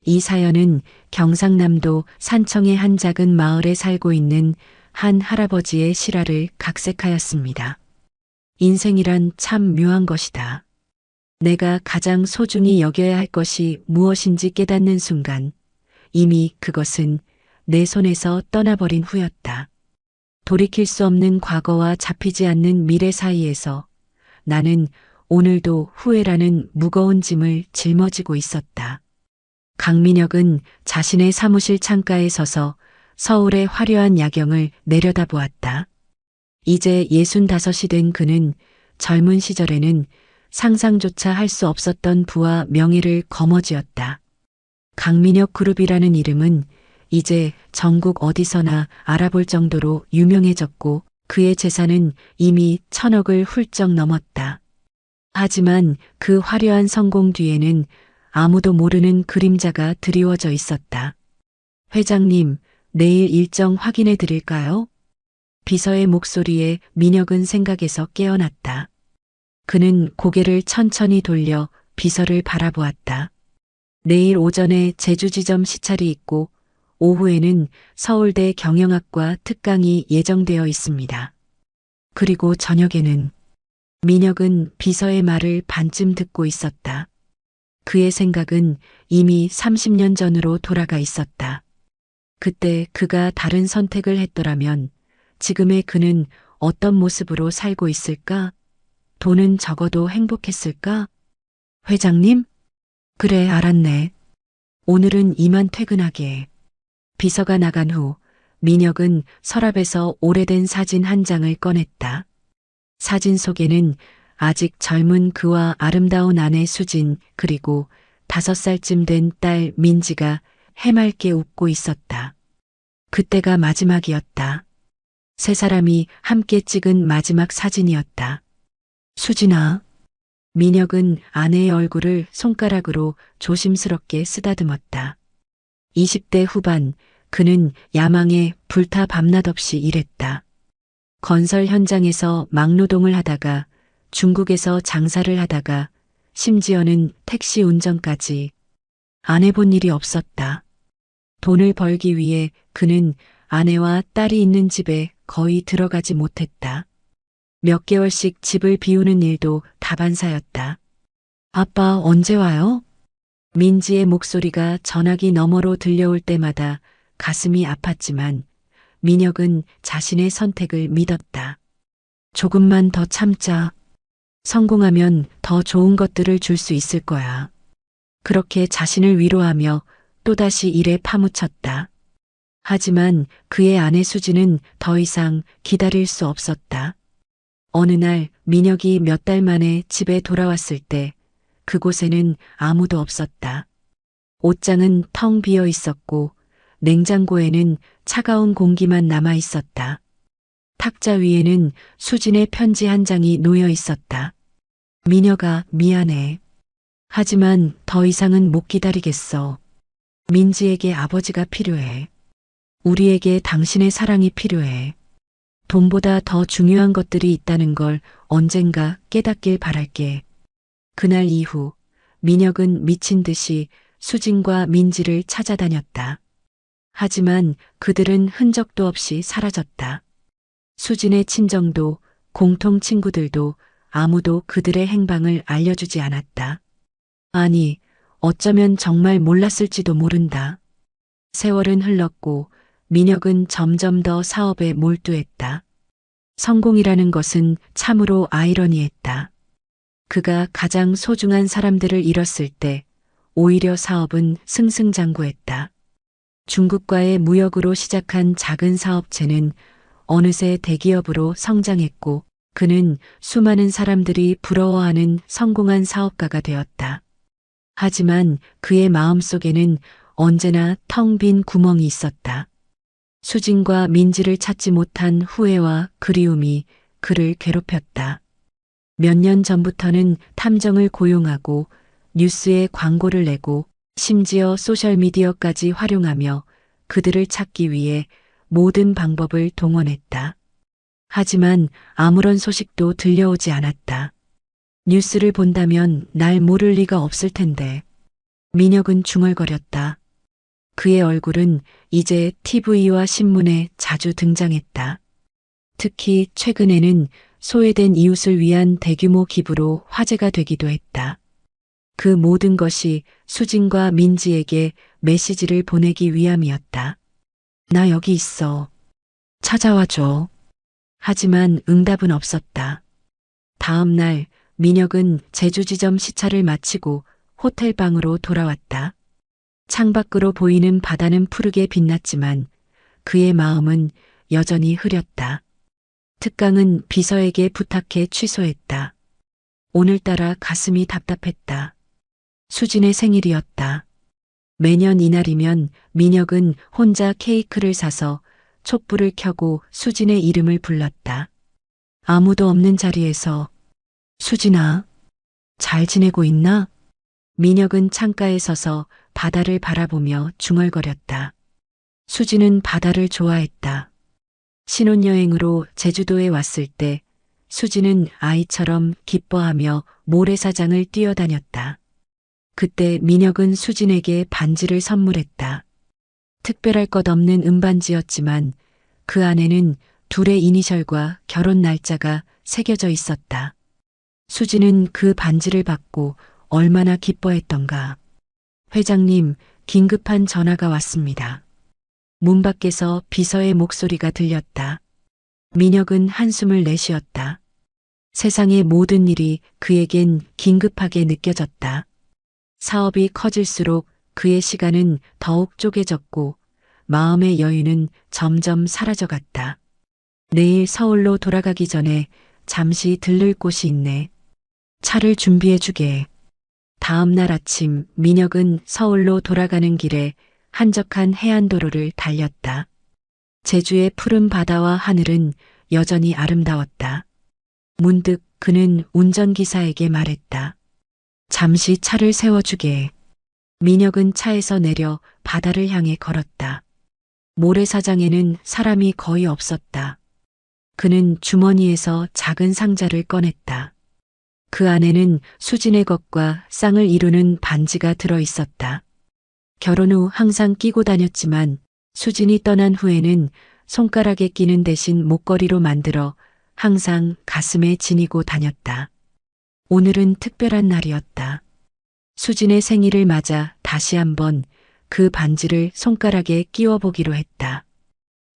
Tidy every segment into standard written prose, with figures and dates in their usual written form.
이 사연은 경상남도 산청의 한 작은 마을에 살고 있는 한 할아버지의 실화를 각색하였습니다. 인생이란 참 묘한 것이다. 내가 가장 소중히 여겨야 할 것이 무엇인지 깨닫는 순간 이미 그것은 내 손에서 떠나버린 후였다. 돌이킬 수 없는 과거와 잡히지 않는 미래 사이에서 나는 오늘도 후회라는 무거운 짐을 짊어지고 있었다. 강민혁은 자신의 사무실 창가에 서서 서울의 화려한 야경을 내려다보았다. 이제 65이 된 그는 젊은 시절에는 상상조차 할 수 없었던 부와 명예를 거머쥐었다. 강민혁 그룹이라는 이름은 이제 전국 어디서나 알아볼 정도로 유명해졌고 그의 재산은 이미 1,000억을 훌쩍 넘었다. 하지만 그 화려한 성공 뒤에는 아무도 모르는 그림자가 드리워져 있었다. 회장님, 내일 일정 확인해 드릴까요? 비서의 목소리에 민혁은 생각에서 깨어났다. 그는 고개를 천천히 돌려 비서를 바라보았다. 내일 오전에 제주지점 시찰이 있고 오후에는 서울대 경영학과 특강이 예정되어 있습니다. 그리고 저녁에는 민혁은 비서의 말을 반쯤 듣고 있었다. 그의 생각은 이미 30년 전으로 돌아가 있었다. 그때 그가 다른 선택을 했더라면 지금의 그는 어떤 모습으로 살고 있을까? 돈은 적어도 행복했을까? 회장님? 그래, 알았네. 오늘은 이만 퇴근하게. 비서가 나간 후 민혁은 서랍에서 오래된 사진 한 장을 꺼냈다. 사진 속에는 아직 젊은 그와 아름다운 아내 수진 그리고 5살쯤 된 딸 민지가 해맑게 웃고 있었다. 그때가 마지막이었다. 세 사람이 함께 찍은 마지막 사진이었다. 수진아. 민혁은 아내의 얼굴을 손가락으로 조심스럽게 쓰다듬었다. 20대 후반 그는 야망에 불타 밤낮 없이 일했다. 건설 현장에서 막노동을 하다가 중국에서 장사를 하다가 심지어는 택시 운전까지 안 해본 일이 없었다. 돈을 벌기 위해 그는 아내와 딸이 있는 집에 거의 들어가지 못했다. 몇 개월씩 집을 비우는 일도 다반사였다. 아빠 언제 와요? 민지의 목소리가 전화기 너머로 들려올 때마다 가슴이 아팠지만 민혁은 자신의 선택을 믿었다. 조금만 더 참자. 성공하면 더 좋은 것들을 줄 수 있을 거야. 그렇게 자신을 위로하며 또다시 일에 파묻혔다. 하지만 그의 아내 수지는 더 이상 기다릴 수 없었다. 어느 날 민혁이 몇 달 만에 집에 돌아왔을 때 그곳에는 아무도 없었다. 옷장은 텅 비어 있었고 냉장고에는 차가운 공기만 남아 있었다. 탁자 위에는 수진의 편지 한 장이 놓여 있었다. 민혁아, 미안해. 하지만 더 이상은 못 기다리겠어. 민지에게 아버지가 필요해. 우리에게 당신의 사랑이 필요해. 돈보다 더 중요한 것들이 있다는 걸 언젠가 깨닫길 바랄게. 그날 이후 민혁은 미친 듯이 수진과 민지를 찾아다녔다. 하지만 그들은 흔적도 없이 사라졌다. 수진의 친정도 공통 친구들도 아무도 그들의 행방을 알려주지 않았다. 아니, 어쩌면 정말 몰랐을지도 모른다. 세월은 흘렀고 민혁은 점점 더 사업에 몰두했다. 성공이라는 것은 참으로 아이러니했다. 그가 가장 소중한 사람들을 잃었을 때 오히려 사업은 승승장구했다. 중국과의 무역으로 시작한 작은 사업체는 어느새 대기업으로 성장했고 그는 수많은 사람들이 부러워하는 성공한 사업가가 되었다. 하지만 그의 마음속에는 언제나 텅 빈 구멍이 있었다. 수진과 민지를 찾지 못한 후회와 그리움이 그를 괴롭혔다. 몇 년 전부터는 탐정을 고용하고 뉴스에 광고를 내고 심지어 소셜미디어까지 활용하며 그들을 찾기 위해 모든 방법을 동원했다. 하지만 아무런 소식도 들려오지 않았다. 뉴스를 본다면 날 모를 리가 없을 텐데. 민혁은 중얼거렸다. 그의 얼굴은 이제 TV와 신문에 자주 등장했다. 특히 최근에는 소외된 이웃을 위한 대규모 기부로 화제가 되기도 했다. 그 모든 것이 수진과 민지에게 메시지를 보내기 위함이었다. 나 여기 있어. 찾아와줘. 하지만 응답은 없었다. 다음 날 민혁은 제주지점 시차를 마치고 호텔 방으로 돌아왔다. 창밖으로 보이는 바다는 푸르게 빛났지만 그의 마음은 여전히 흐렸다. 특강은 비서에게 부탁해 취소했다. 오늘따라 가슴이 답답했다. 수진의 생일이었다. 매년 이날이면 민혁은 혼자 케이크를 사서 촛불을 켜고 수진의 이름을 불렀다. 아무도 없는 자리에서 수진아, 잘 지내고 있나? 민혁은 창가에 서서 바다를 바라보며 중얼거렸다. 수진은 바다를 좋아했다. 신혼여행으로 제주도에 왔을 때 수진은 아이처럼 기뻐하며 모래사장을 뛰어다녔다. 그때 민혁은 수진에게 반지를 선물했다. 특별할 것 없는 은반지였지만 그 안에는 둘의 이니셜과 결혼 날짜가 새겨져 있었다. 수진은 그 반지를 받고 얼마나 기뻐했던가. 회장님, 긴급한 전화가 왔습니다. 문 밖에서 비서의 목소리가 들렸다. 민혁은 한숨을 내쉬었다. 세상의 모든 일이 그에겐 긴급하게 느껴졌다. 사업이 커질수록 그의 시간은 더욱 쪼개졌고 마음의 여유는 점점 사라져갔다. 내일 서울로 돌아가기 전에 잠시 들를 곳이 있네. 차를 준비해주게. 다음 날 아침 민혁은 서울로 돌아가는 길에 한적한 해안도로를 달렸다. 제주의 푸른 바다와 하늘은 여전히 아름다웠다. 문득 그는 운전기사에게 말했다. 잠시 차를 세워주게. 민혁은 차에서 내려 바다를 향해 걸었다. 모래사장에는 사람이 거의 없었다. 그는 주머니에서 작은 상자를 꺼냈다. 그 안에는 수진의 것과 쌍을 이루는 반지가 들어 있었다. 결혼 후 항상 끼고 다녔지만 수진이 떠난 후에는 손가락에 끼는 대신 목걸이로 만들어 항상 가슴에 지니고 다녔다. 오늘은 특별한 날이었다. 수진의 생일을 맞아 다시 한번 그 반지를 손가락에 끼워보기로 했다.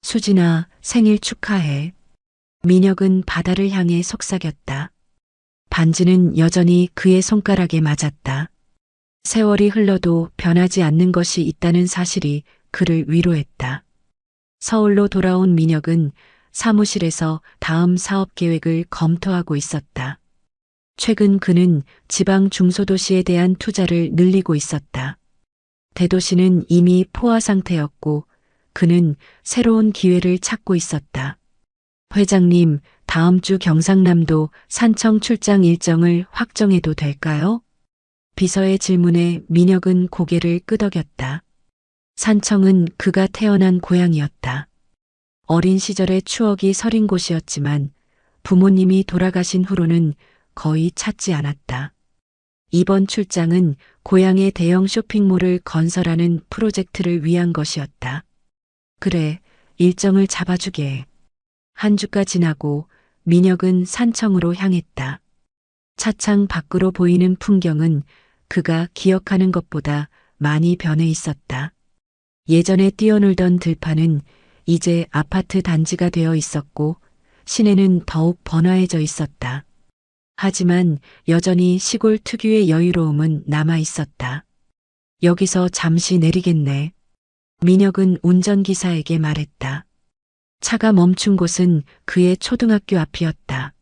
수진아, 생일 축하해. 민혁은 바다를 향해 속삭였다. 반지는 여전히 그의 손가락에 맞았다. 세월이 흘러도 변하지 않는 것이 있다는 사실이 그를 위로했다. 서울로 돌아온 민혁은 사무실에서 다음 사업 계획을 검토하고 있었다. 최근 그는 지방 중소도시에 대한 투자를 늘리고 있었다. 대도시는 이미 포화 상태였고 그는 새로운 기회를 찾고 있었다. 회장님, 다음 주 경상남도 산청 출장 일정을 확정해도 될까요? 비서의 질문에 민혁은 고개를 끄덕였다. 산청은 그가 태어난 고향이었다. 어린 시절의 추억이 서린 곳이었지만 부모님이 돌아가신 후로는 거의 찾지 않았다. 이번 출장은 고향의 대형 쇼핑몰을 건설하는 프로젝트를 위한 것이었다. 그래, 일정을 잡아주게. 한 주가 지나고 민혁은 산청으로 향했다. 차창 밖으로 보이는 풍경은 그가 기억하는 것보다 많이 변해 있었다. 예전에 뛰어놀던 들판은 이제 아파트 단지가 되어 있었고 시내는 더욱 번화해져 있었다. 하지만 여전히 시골 특유의 여유로움은 남아 있었다. 여기서 잠시 내리겠네. 민혁은 운전기사에게 말했다. 차가 멈춘 곳은 그의 초등학교 앞이었다.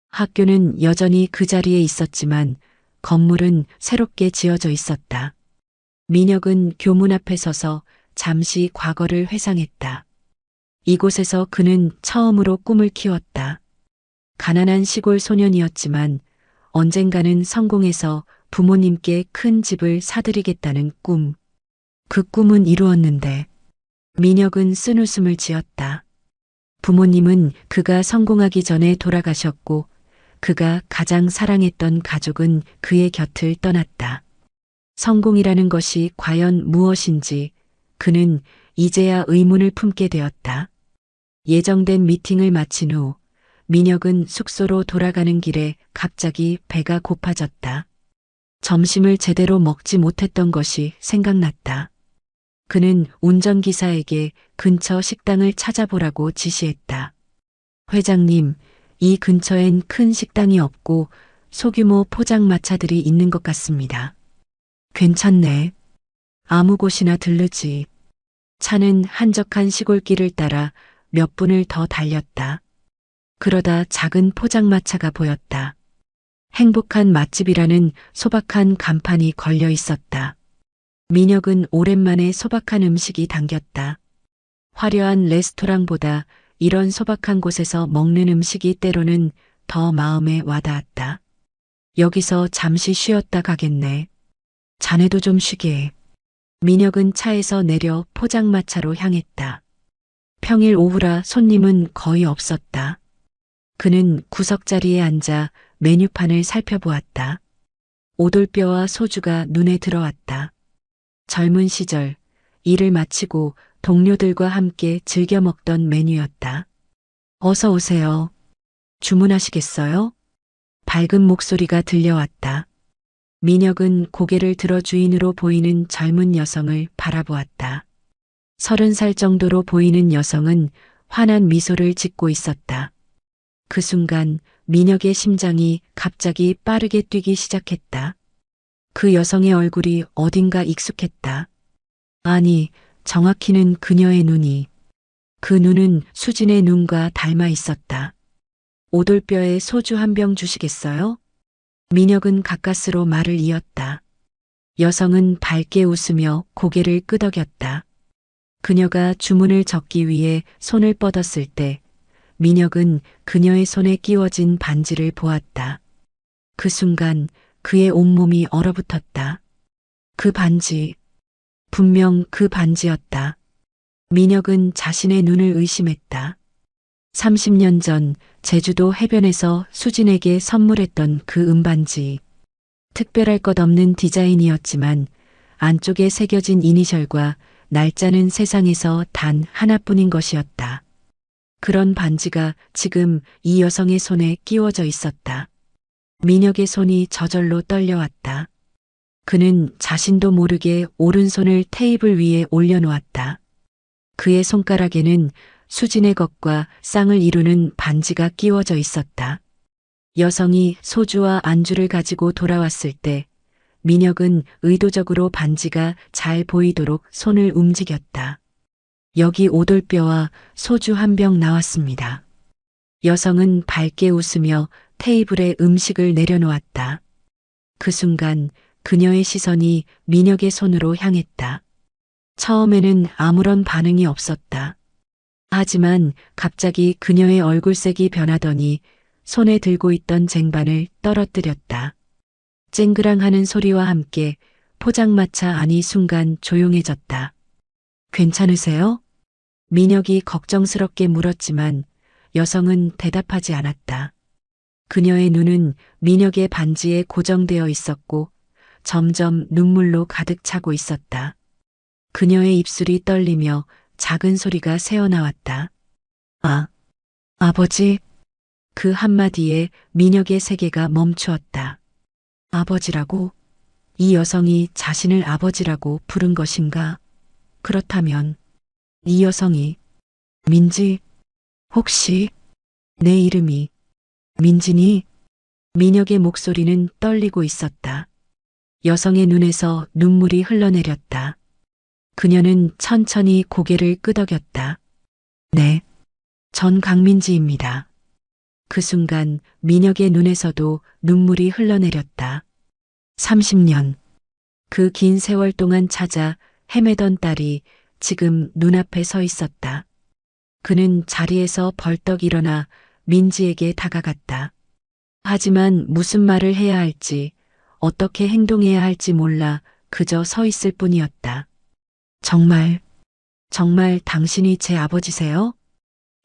학교는 여전히 그 자리에 있었지만 건물은 새롭게 지어져 있었다. 민혁은 교문 앞에 서서 잠시 과거를 회상했다. 이곳에서 그는 처음으로 꿈을 키웠다. 가난한 시골 소년이었지만 언젠가는 성공해서 부모님께 큰 집을 사드리겠다는 꿈. 그 꿈은 이루었는데 민혁은 쓴웃음을 지었다. 부모님은 그가 성공하기 전에 돌아가셨고 그가 가장 사랑했던 가족은 그의 곁을 떠났다. 성공이라는 것이 과연 무엇인지 그는 이제야 의문을 품게 되었다. 예정된 미팅을 마친 후 민혁은 숙소로 돌아가는 길에 갑자기 배가 고파졌다. 점심을 제대로 먹지 못했던 것이 생각났다. 그는 운전기사에게 근처 식당을 찾아보라고 지시했다. 회장님, 이 근처엔 큰 식당이 없고 소규모 포장마차들이 있는 것 같습니다. 괜찮네. 아무 곳이나 들르지. 차는 한적한 시골길을 따라 몇 분을 더 달렸다. 그러다 작은 포장마차가 보였다. 행복한 맛집이라는 소박한 간판이 걸려 있었다. 민혁은 오랜만에 소박한 음식이 당겼다. 화려한 레스토랑보다 이런 소박한 곳에서 먹는 음식이 때로는 더 마음에 와닿았다. 여기서 잠시 쉬었다 가겠네. 자네도 좀 쉬게. 민혁은 차에서 내려 포장마차로 향했다. 평일 오후라 손님은 거의 없었다. 그는 구석자리에 앉아 메뉴판을 살펴보았다. 오돌뼈와 소주가 눈에 들어왔다. 젊은 시절 일을 마치고 동료들과 함께 즐겨 먹던 메뉴였다. 어서 오세요. 주문하시겠어요? 밝은 목소리가 들려왔다. 민혁은 고개를 들어 주인으로 보이는 젊은 여성을 바라보았다. 30살 정도로 보이는 여성은 환한 미소를 짓고 있었다. 그 순간 민혁의 심장이 갑자기 빠르게 뛰기 시작했다. 그 여성의 얼굴이 어딘가 익숙했다. 아니, 정확히는 그녀의 눈이. 그 눈은 수진의 눈과 닮아 있었다. 오돌뼈에 소주 한 병 주시겠어요? 민혁은 가까스로 말을 이었다. 여성은 밝게 웃으며 고개를 끄덕였다. 그녀가 주문을 적기 위해 손을 뻗었을 때 민혁은 그녀의 손에 끼워진 반지를 보았다. 그 순간 그의 온몸이 얼어붙었다. 그 반지, 분명 그 반지였다. 민혁은 자신의 눈을 의심했다. 30년 전 제주도 해변에서 수진에게 선물했던 그 은반지. 특별할 것 없는 디자인이었지만 안쪽에 새겨진 이니셜과 날짜는 세상에서 단 하나뿐인 것이었다. 그런 반지가 지금 이 여성의 손에 끼워져 있었다. 민혁의 손이 저절로 떨려왔다. 그는 자신도 모르게 오른손을 테이블 위에 올려놓았다. 그의 손가락에는 수진의 것과 쌍을 이루는 반지가 끼워져 있었다. 여성이 소주와 안주를 가지고 돌아왔을 때 민혁은 의도적으로 반지가 잘 보이도록 손을 움직였다. 여기 오돌뼈와 소주 한 병 나왔습니다. 여성은 밝게 웃으며 테이블에 음식을 내려놓았다. 그 순간 그녀의 시선이 민혁의 손으로 향했다. 처음에는 아무런 반응이 없었다. 하지만 갑자기 그녀의 얼굴색이 변하더니 손에 들고 있던 쟁반을 떨어뜨렸다. 쨍그랑하는 소리와 함께 포장마차 안이 순간 조용해졌다. 괜찮으세요? 민혁이 걱정스럽게 물었지만 여성은 대답하지 않았다. 그녀의 눈은 민혁의 반지에 고정되어 있었고 점점 눈물로 가득 차고 있었다. 그녀의 입술이 떨리며 작은 소리가 새어나왔다. 아, 아버지. 그 한마디에 민혁의 세계가 멈추었다. 아버지라고? 이 여성이 자신을 아버지라고 부른 것인가? 그렇다면 이 여성이 민지, 혹시 내 이름이 민지니? 민혁의 목소리는 떨리고 있었다. 여성의 눈에서 눈물이 흘러내렸다. 그녀는 천천히 고개를 끄덕였다. 네, 전 강민지입니다. 그 순간 민혁의 눈에서도 눈물이 흘러내렸다. 30년. 그 긴 세월 동안 찾아 헤매던 딸이 지금 눈앞에 서 있었다. 그는 자리에서 벌떡 일어나 민지에게 다가갔다. 하지만 무슨 말을 해야 할지, 어떻게 행동해야 할지 몰라 그저 서 있을 뿐이었다. 정말 당신이 제 아버지세요?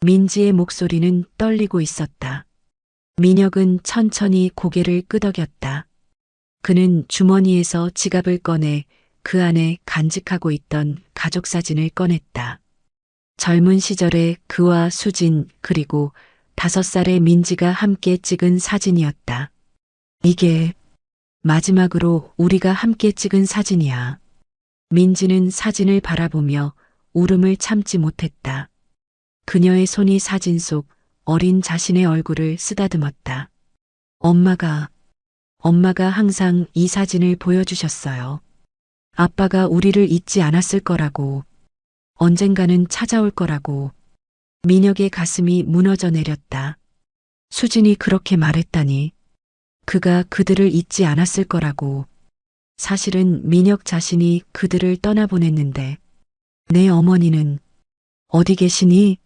민지의 목소리는 떨리고 있었다. 민혁은 천천히 고개를 끄덕였다. 그는 주머니에서 지갑을 꺼내 그 안에 간직하고 있던 가족 사진을 꺼냈다. 젊은 시절의 그와 수진 그리고 5살의 민지가 함께 찍은 사진이었다. 이게 마지막으로 우리가 함께 찍은 사진이야. 민지는 사진을 바라보며 울음을 참지 못했다. 그녀의 손이 사진 속 어린 자신의 얼굴을 쓰다듬었다. 엄마가 항상 이 사진을 보여주셨어요. 아빠가 우리를 잊지 않았을 거라고, 언젠가는 찾아올 거라고. 민혁의 가슴이 무너져 내렸다. 수진이 그렇게 말했다니. 그가 그들을 잊지 않았을 거라고. 사실은 민혁 자신이 그들을 떠나보냈는데, 내 어머니는 어디 계시니?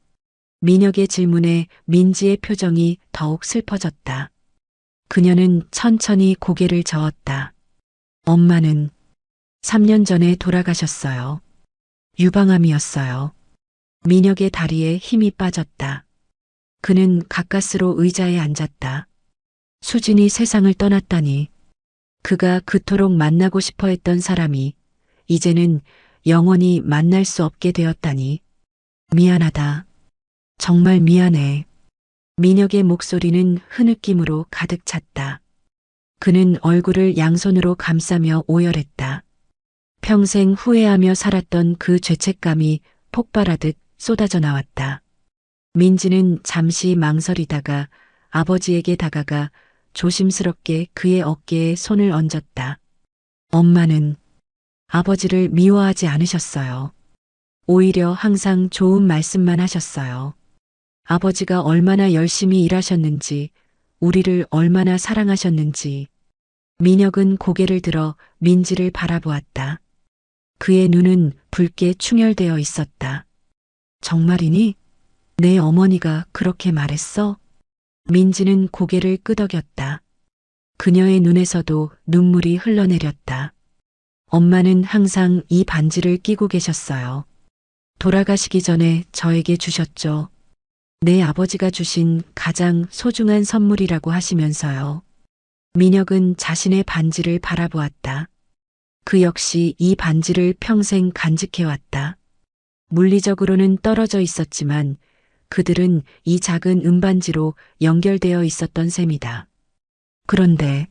민혁의 질문에 민지의 표정이 더욱 슬퍼졌다. 그녀는 천천히 고개를 저었다. 엄마는 3년 전에 돌아가셨어요. 유방암이었어요. 민혁의 다리에 힘이 빠졌다. 그는 가까스로 의자에 앉았다. 수진이 세상을 떠났다니. 그가 그토록 만나고 싶어 했던 사람이 이제는 영원히 만날 수 없게 되었다니. 미안하다. 정말 미안해. 민혁의 목소리는 흐느낌으로 가득 찼다. 그는 얼굴을 양손으로 감싸며 오열했다. 평생 후회하며 살았던 그 죄책감이 폭발하듯 쏟아져 나왔다. 민지는 잠시 망설이다가 아버지에게 다가가 조심스럽게 그의 어깨에 손을 얹었다. 엄마는 아버지를 미워하지 않으셨어요. 오히려 항상 좋은 말씀만 하셨어요. 아버지가 얼마나 열심히 일하셨는지, 우리를 얼마나 사랑하셨는지. 민혁은 고개를 들어 민지를 바라보았다. 그의 눈은 붉게 충혈되어 있었다. 정말이니? 내 어머니가 그렇게 말했어? 민지는 고개를 끄덕였다. 그녀의 눈에서도 눈물이 흘러내렸다. 엄마는 항상 이 반지를 끼고 계셨어요. 돌아가시기 전에 저에게 주셨죠. 내 아버지가 주신 가장 소중한 선물이라고 하시면서요. 민혁은 자신의 반지를 바라보았다. 그 역시 이 반지를 평생 간직해왔다. 물리적으로는 떨어져 있었지만 그들은 이 작은 은반지로 연결되어 있었던 셈이다. 그런데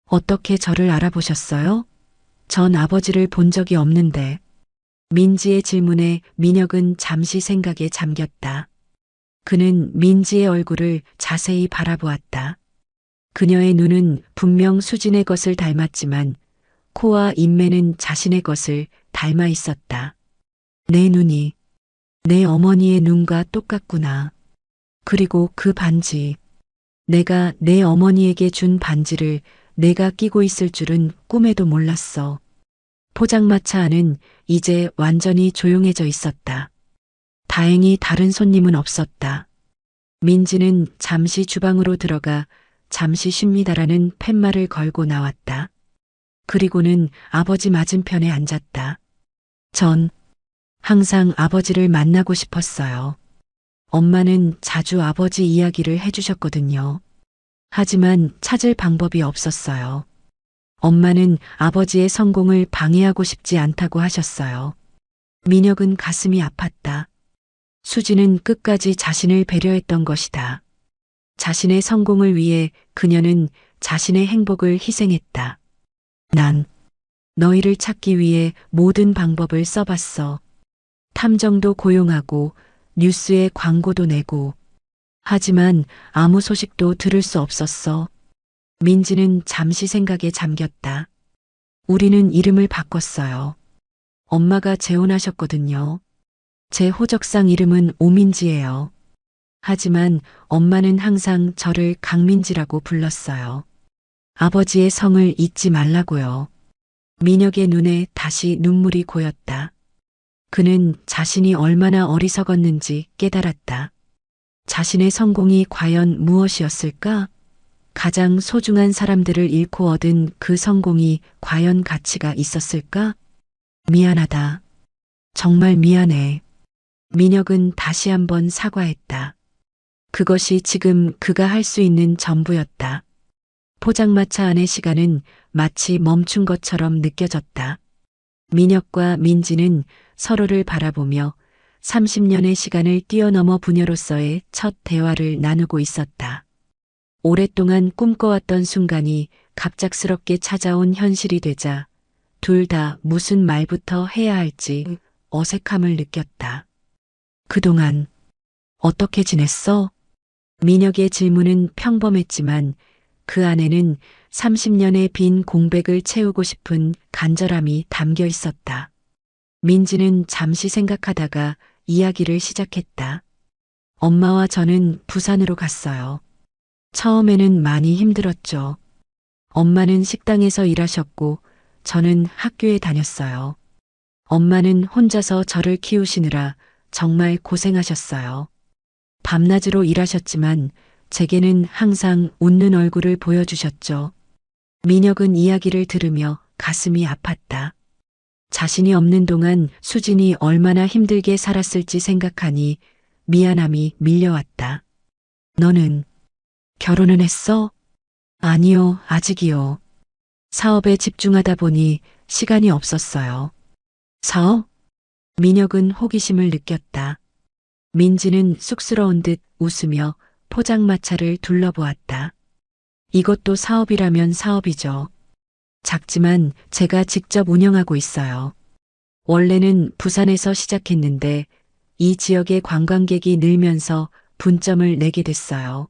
어떻게 저를 알아보셨어요? 전 아버지를 본 적이 없는데. 민지의 질문에 민혁은 잠시 생각에 잠겼다. 그는 민지의 얼굴을 자세히 바라보았다. 그녀의 눈은 분명 수진의 것을 닮았지만 코와 인매는 자신의 것을 닮아 있었다. 내 눈이 내 어머니의 눈과 똑같구나. 그리고 그 반지. 내가 내 어머니에게 준 반지를 내가 끼고 있을 줄은 꿈에도 몰랐어. 포장마차 안은 이제 완전히 조용해져 있었다. 다행히 다른 손님은 없었다. 민지는 잠시 주방으로 들어가 잠시 쉽니다라는 팻말을 걸고 나왔다. 그리고는 아버지 맞은편에 앉았다. 전 항상 아버지를 만나고 싶었어요. 엄마는 자주 아버지 이야기를 해주셨거든요. 하지만 찾을 방법이 없었어요. 엄마는 아버지의 성공을 방해하고 싶지 않다고 하셨어요. 민혁은 가슴이 아팠다. 수지는 끝까지 자신을 배려했던 것이다. 자신의 성공을 위해 그녀는 자신의 행복을 희생했다. 난 너희를 찾기 위해 모든 방법을 써봤어. 탐정도 고용하고 뉴스에 광고도 내고. 하지만 아무 소식도 들을 수 없었어. 민지는 잠시 생각에 잠겼다. 우리는 이름을 바꿨어요. 엄마가 재혼하셨거든요. 제 호적상 이름은 오민지예요. 하지만 엄마는 항상 저를 강민지라고 불렀어요. 아버지의 성을 잊지 말라고요. 민혁의 눈에 다시 눈물이 고였다. 그는 자신이 얼마나 어리석었는지 깨달았다. 자신의 성공이 과연 무엇이었을까? 가장 소중한 사람들을 잃고 얻은 그 성공이 과연 가치가 있었을까? 미안하다. 정말 미안해. 민혁은 다시 한번 사과했다. 그것이 지금 그가 할 수 있는 전부였다. 포장마차 안의 시간은 마치 멈춘 것처럼 느껴졌다. 민혁과 민지는 서로를 바라보며 30년의 시간을 뛰어넘어 부녀로서의 첫 대화를 나누고 있었다. 오랫동안 꿈꿔왔던 순간이 갑작스럽게 찾아온 현실이 되자 둘 다 무슨 말부터 해야 할지 어색함을 느꼈다. 그동안 어떻게 지냈어? 민혁의 질문은 평범했지만 그 안에는 30년의 빈 공백을 채우고 싶은 간절함이 담겨 있었다. 민지는 잠시 생각하다가 이야기를 시작했다. 엄마와 저는 부산으로 갔어요. 처음에는 많이 힘들었죠. 엄마는 식당에서 일하셨고 저는 학교에 다녔어요. 엄마는 혼자서 저를 키우시느라 정말 고생하셨어요. 밤낮으로 일하셨지만 제게는 항상 웃는 얼굴을 보여주셨죠. 민혁은 이야기를 들으며 가슴이 아팠다. 자신이 없는 동안 수진이 얼마나 힘들게 살았을지 생각하니 미안함이 밀려왔다. 너는 결혼은 했어? 아니요, 아직이요. 사업에 집중하다 보니 시간이 없었어요. 사업? 민혁은 호기심을 느꼈다. 민지는 쑥스러운 듯 웃으며 포장마차를 둘러보았다. 이것도 사업이라면 사업이죠. 작지만 제가 직접 운영하고 있어요. 원래는 부산에서 시작했는데 이 지역의 관광객이 늘면서 분점을 내게 됐어요.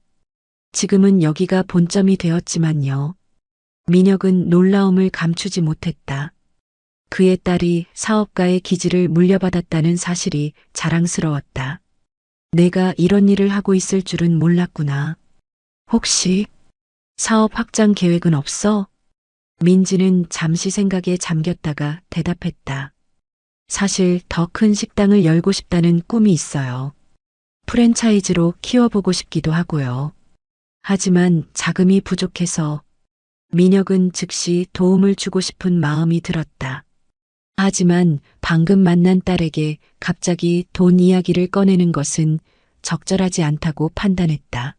지금은 여기가 본점이 되었지만요. 민혁은 놀라움을 감추지 못했다. 그의 딸이 사업가의 기질을 물려받았다는 사실이 자랑스러웠다. 내가 이런 일을 하고 있을 줄은 몰랐구나. 혹시 사업 확장 계획은 없어? 민지는 잠시 생각에 잠겼다가 대답했다. 사실 더 큰 식당을 열고 싶다는 꿈이 있어요. 프랜차이즈로 키워보고 싶기도 하고요. 하지만 자금이 부족해서 민혁은 즉시 도움을 주고 싶은 마음이 들었다. 하지만 방금 만난 딸에게 갑자기 돈 이야기를 꺼내는 것은 적절하지 않다고 판단했다.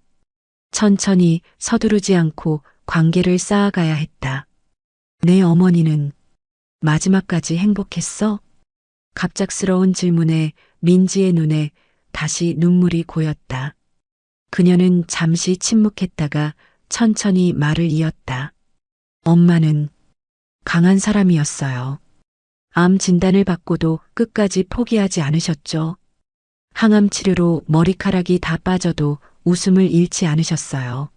천천히 서두르지 않고 관계를 쌓아가야 했다. 내 어머니는 마지막까지 행복했어? 갑작스러운 질문에 민지의 눈에 다시 눈물이 고였다. 그녀는 잠시 침묵했다가 천천히 말을 이었다. 엄마는 강한 사람이었어요. 암 진단을 받고도 끝까지 포기하지 않으셨죠. 항암 치료로 머리카락이 다 빠져도 웃음을 잃지 않으셨어요.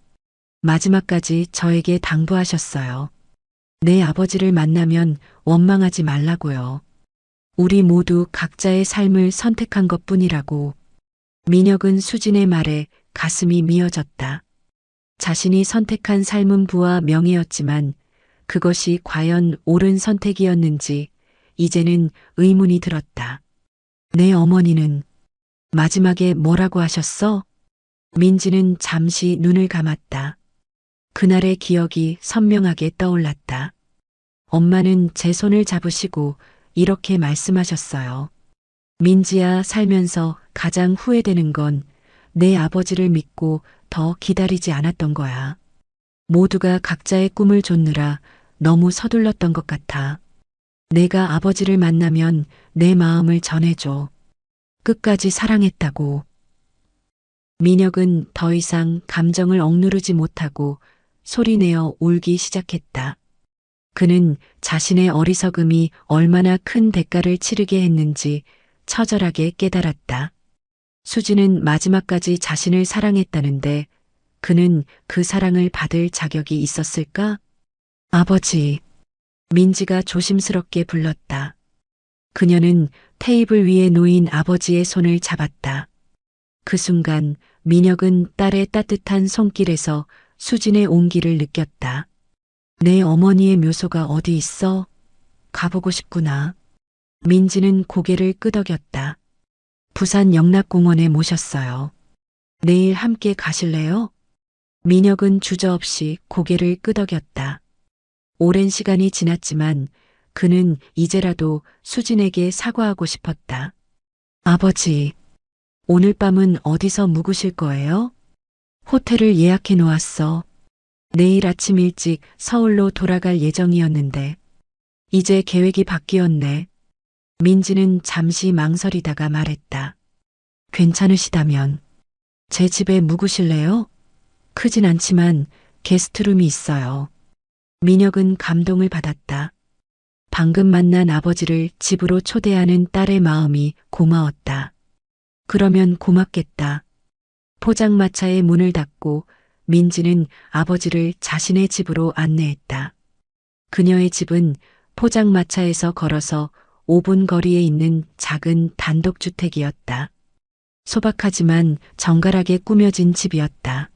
마지막까지 저에게 당부하셨어요. 내 아버지를 만나면 원망하지 말라고요. 우리 모두 각자의 삶을 선택한 것뿐이라고. 민혁은 수진의 말에 가슴이 미어졌다. 자신이 선택한 삶은 부와 명예였지만 그것이 과연 옳은 선택이었는지 이제는 의문이 들었다. 내 어머니는 마지막에 뭐라고 하셨어? 민지는 잠시 눈을 감았다. 그날의 기억이 선명하게 떠올랐다. 엄마는 제 손을 잡으시고 이렇게 말씀하셨어요. 민지야, 살면서 가장 후회되는 건 내 아버지를 믿고 더 기다리지 않았던 거야. 모두가 각자의 꿈을 좇느라 너무 서둘렀던 것 같아. 내가 아버지를 만나면 내 마음을 전해줘. 끝까지 사랑했다고. 민혁은 더 이상 감정을 억누르지 못하고 소리내어 울기 시작했다. 그는 자신의 어리석음이 얼마나 큰 대가를 치르게 했는지 처절하게 깨달았다. 수지는 마지막까지 자신을 사랑했다는데 그는 그 사랑을 받을 자격이 있었을까? 아버지. 민지가 조심스럽게 불렀다. 그녀는 테이블 위에 놓인 아버지의 손을 잡았다. 그 순간 민혁은 딸의 따뜻한 손길에서 수진의 온기를 느꼈다. 내 어머니의 묘소가 어디 있어? 가보고 싶구나. 민지는 고개를 끄덕였다. 부산 영락공원에 모셨어요. 내일 함께 가실래요? 민혁은 주저없이 고개를 끄덕였다. 오랜 시간이 지났지만 그는 이제라도 수진에게 사과하고 싶었다. 아버지, 오늘 밤은 어디서 묵으실 거예요? 호텔을 예약해 놓았어. 내일 아침 일찍 서울로 돌아갈 예정이었는데 이제 계획이 바뀌었네. 민지는 잠시 망설이다가 말했다. 괜찮으시다면 제 집에 묵으실래요? 크진 않지만 게스트룸이 있어요. 민혁은 감동을 받았다. 방금 만난 아버지를 집으로 초대하는 딸의 마음이 고마웠다. 그러면 고맙겠다. 포장마차의 문을 닫고 민지는 아버지를 자신의 집으로 안내했다. 그녀의 집은 포장마차에서 걸어서 5분 거리에 있는 작은 단독주택이었다. 소박하지만 정갈하게 꾸며진 집이었다.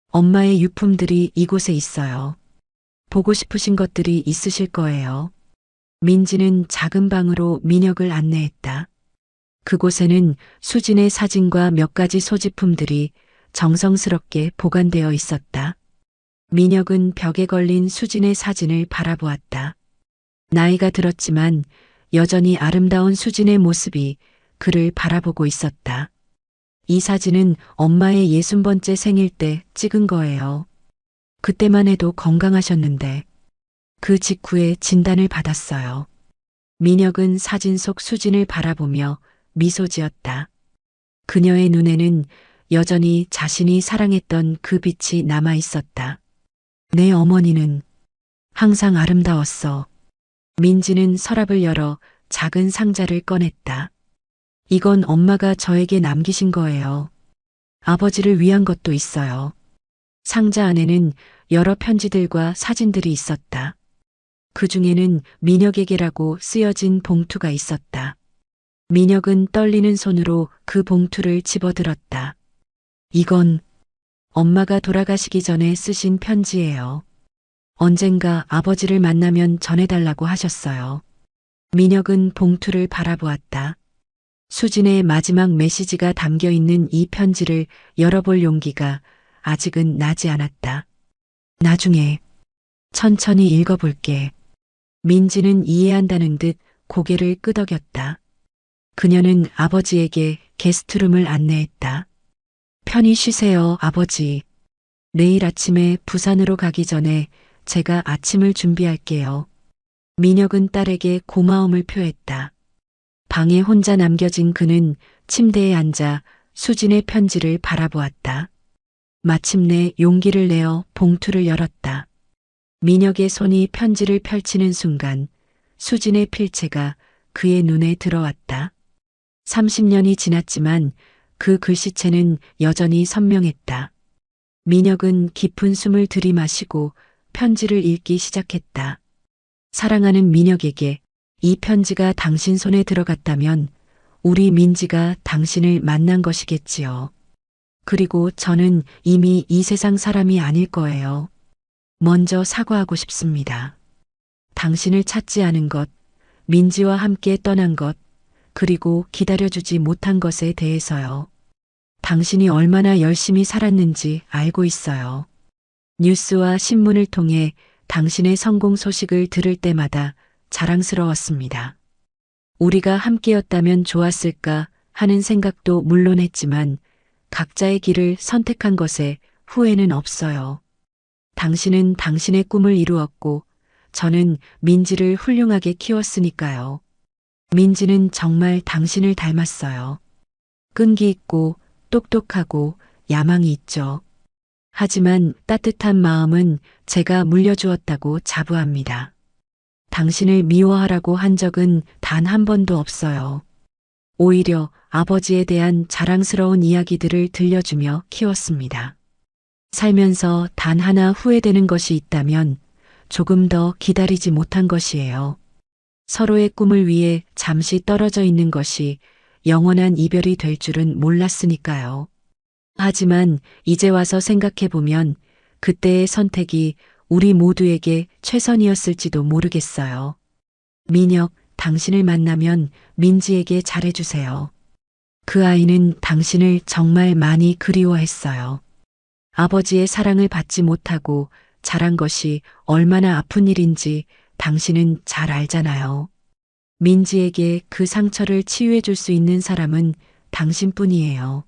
엄마의 유품들이 이곳에 있어요. 보고 싶으신 것들이 있으실 거예요. 민지는 작은 방으로 민혁을 안내했다. 그곳에는 수진의 사진과 몇 가지 소지품들이 정성스럽게 보관되어 있었다. 민혁은 벽에 걸린 수진의 사진을 바라보았다. 나이가 들었지만 여전히 아름다운 수진의 모습이 그를 바라보고 있었다. 이 사진은 엄마의 60번째 생일 때 찍은 거예요. 그때만 해도 건강하셨는데 그 직후에 진단을 받았어요. 민혁은 사진 속 수진을 바라보며 미소 지었다. 그녀의 눈에는 여전히 자신이 사랑했던 그 빛이 남아 있었다. 내 어머니는 항상 아름다웠어. 민지는 서랍을 열어 작은 상자를 꺼냈다. 이건 엄마가 저에게 남기신 거예요. 아버지를 위한 것도 있어요. 상자 안에는 여러 편지들과 사진들이 있었다. 그 중에는 민혁에게라고 쓰여진 봉투가 있었다. 민혁은 떨리는 손으로 그 봉투를 집어들었다. 이건 엄마가 돌아가시기 전에 쓰신 편지예요. 언젠가 아버지를 만나면 전해달라고 하셨어요. 민혁은 봉투를 바라보았다. 수진의 마지막 메시지가 담겨 있는 이 편지를 열어볼 용기가 아직은 나지 않았다. 나중에 천천히 읽어볼게. 민지는 이해한다는 듯 고개를 끄덕였다. 그녀는 아버지에게 게스트룸을 안내했다. 편히 쉬세요, 아버지. 내일 아침에 부산으로 가기 전에 제가 아침을 준비할게요. 민혁은 딸에게 고마움을 표했다. 방에 혼자 남겨진 그는 침대에 앉아 수진의 편지를 바라보았다. 마침내 용기를 내어 봉투를 열었다. 민혁의 손이 편지를 펼치는 순간 수진의 필체가 그의 눈에 들어왔다. 30년이 지났지만 그 글씨체는 여전히 선명했다. 민혁은 깊은 숨을 들이마시고 편지를 읽기 시작했다. 사랑하는 민혁에게 이 편지가 당신 손에 들어갔다면 우리 민지가 당신을 만난 것이겠지요. 그리고 저는 이미 이 세상 사람이 아닐 거예요. 먼저 사과하고 싶습니다. 당신을 찾지 않은 것, 민지와 함께 떠난 것, 그리고 기다려주지 못한 것에 대해서요. 당신이 얼마나 열심히 살았는지 알고 있어요. 뉴스와 신문을 통해 당신의 성공 소식을 들을 때마다 자랑스러웠습니다. 우리가 함께였다면 좋았을까 하는 생각도 물론 했지만 각자의 길을 선택한 것에 후회는 없어요. 당신은 당신의 꿈을 이루었고 저는 민지를 훌륭하게 키웠으니까요. 민지는 정말 당신을 닮았어요. 끈기 있고 똑똑하고 야망이 있죠. 하지만 따뜻한 마음은 제가 물려주었다고 자부합니다. 당신을 미워하라고 한 적은 단 한 번도 없어요. 오히려 아버지에 대한 자랑스러운 이야기들을 들려주며 키웠습니다. 살면서 단 하나 후회되는 것이 있다면 조금 더 기다리지 못한 것이에요. 서로의 꿈을 위해 잠시 떨어져 있는 것이 영원한 이별이 될 줄은 몰랐으니까요. 하지만 이제 와서 생각해보면 그때의 선택이 우리 모두에게 최선이었을지도 모르겠어요. 민혁, 당신을 만나면 민지에게 잘해주세요. 그 아이는 당신을 정말 많이 그리워했어요. 아버지의 사랑을 받지 못하고 자란 것이 얼마나 아픈 일인지 당신은 잘 알잖아요. 민지에게 그 상처를 치유해 줄 수 있는 사람은 당신뿐이에요.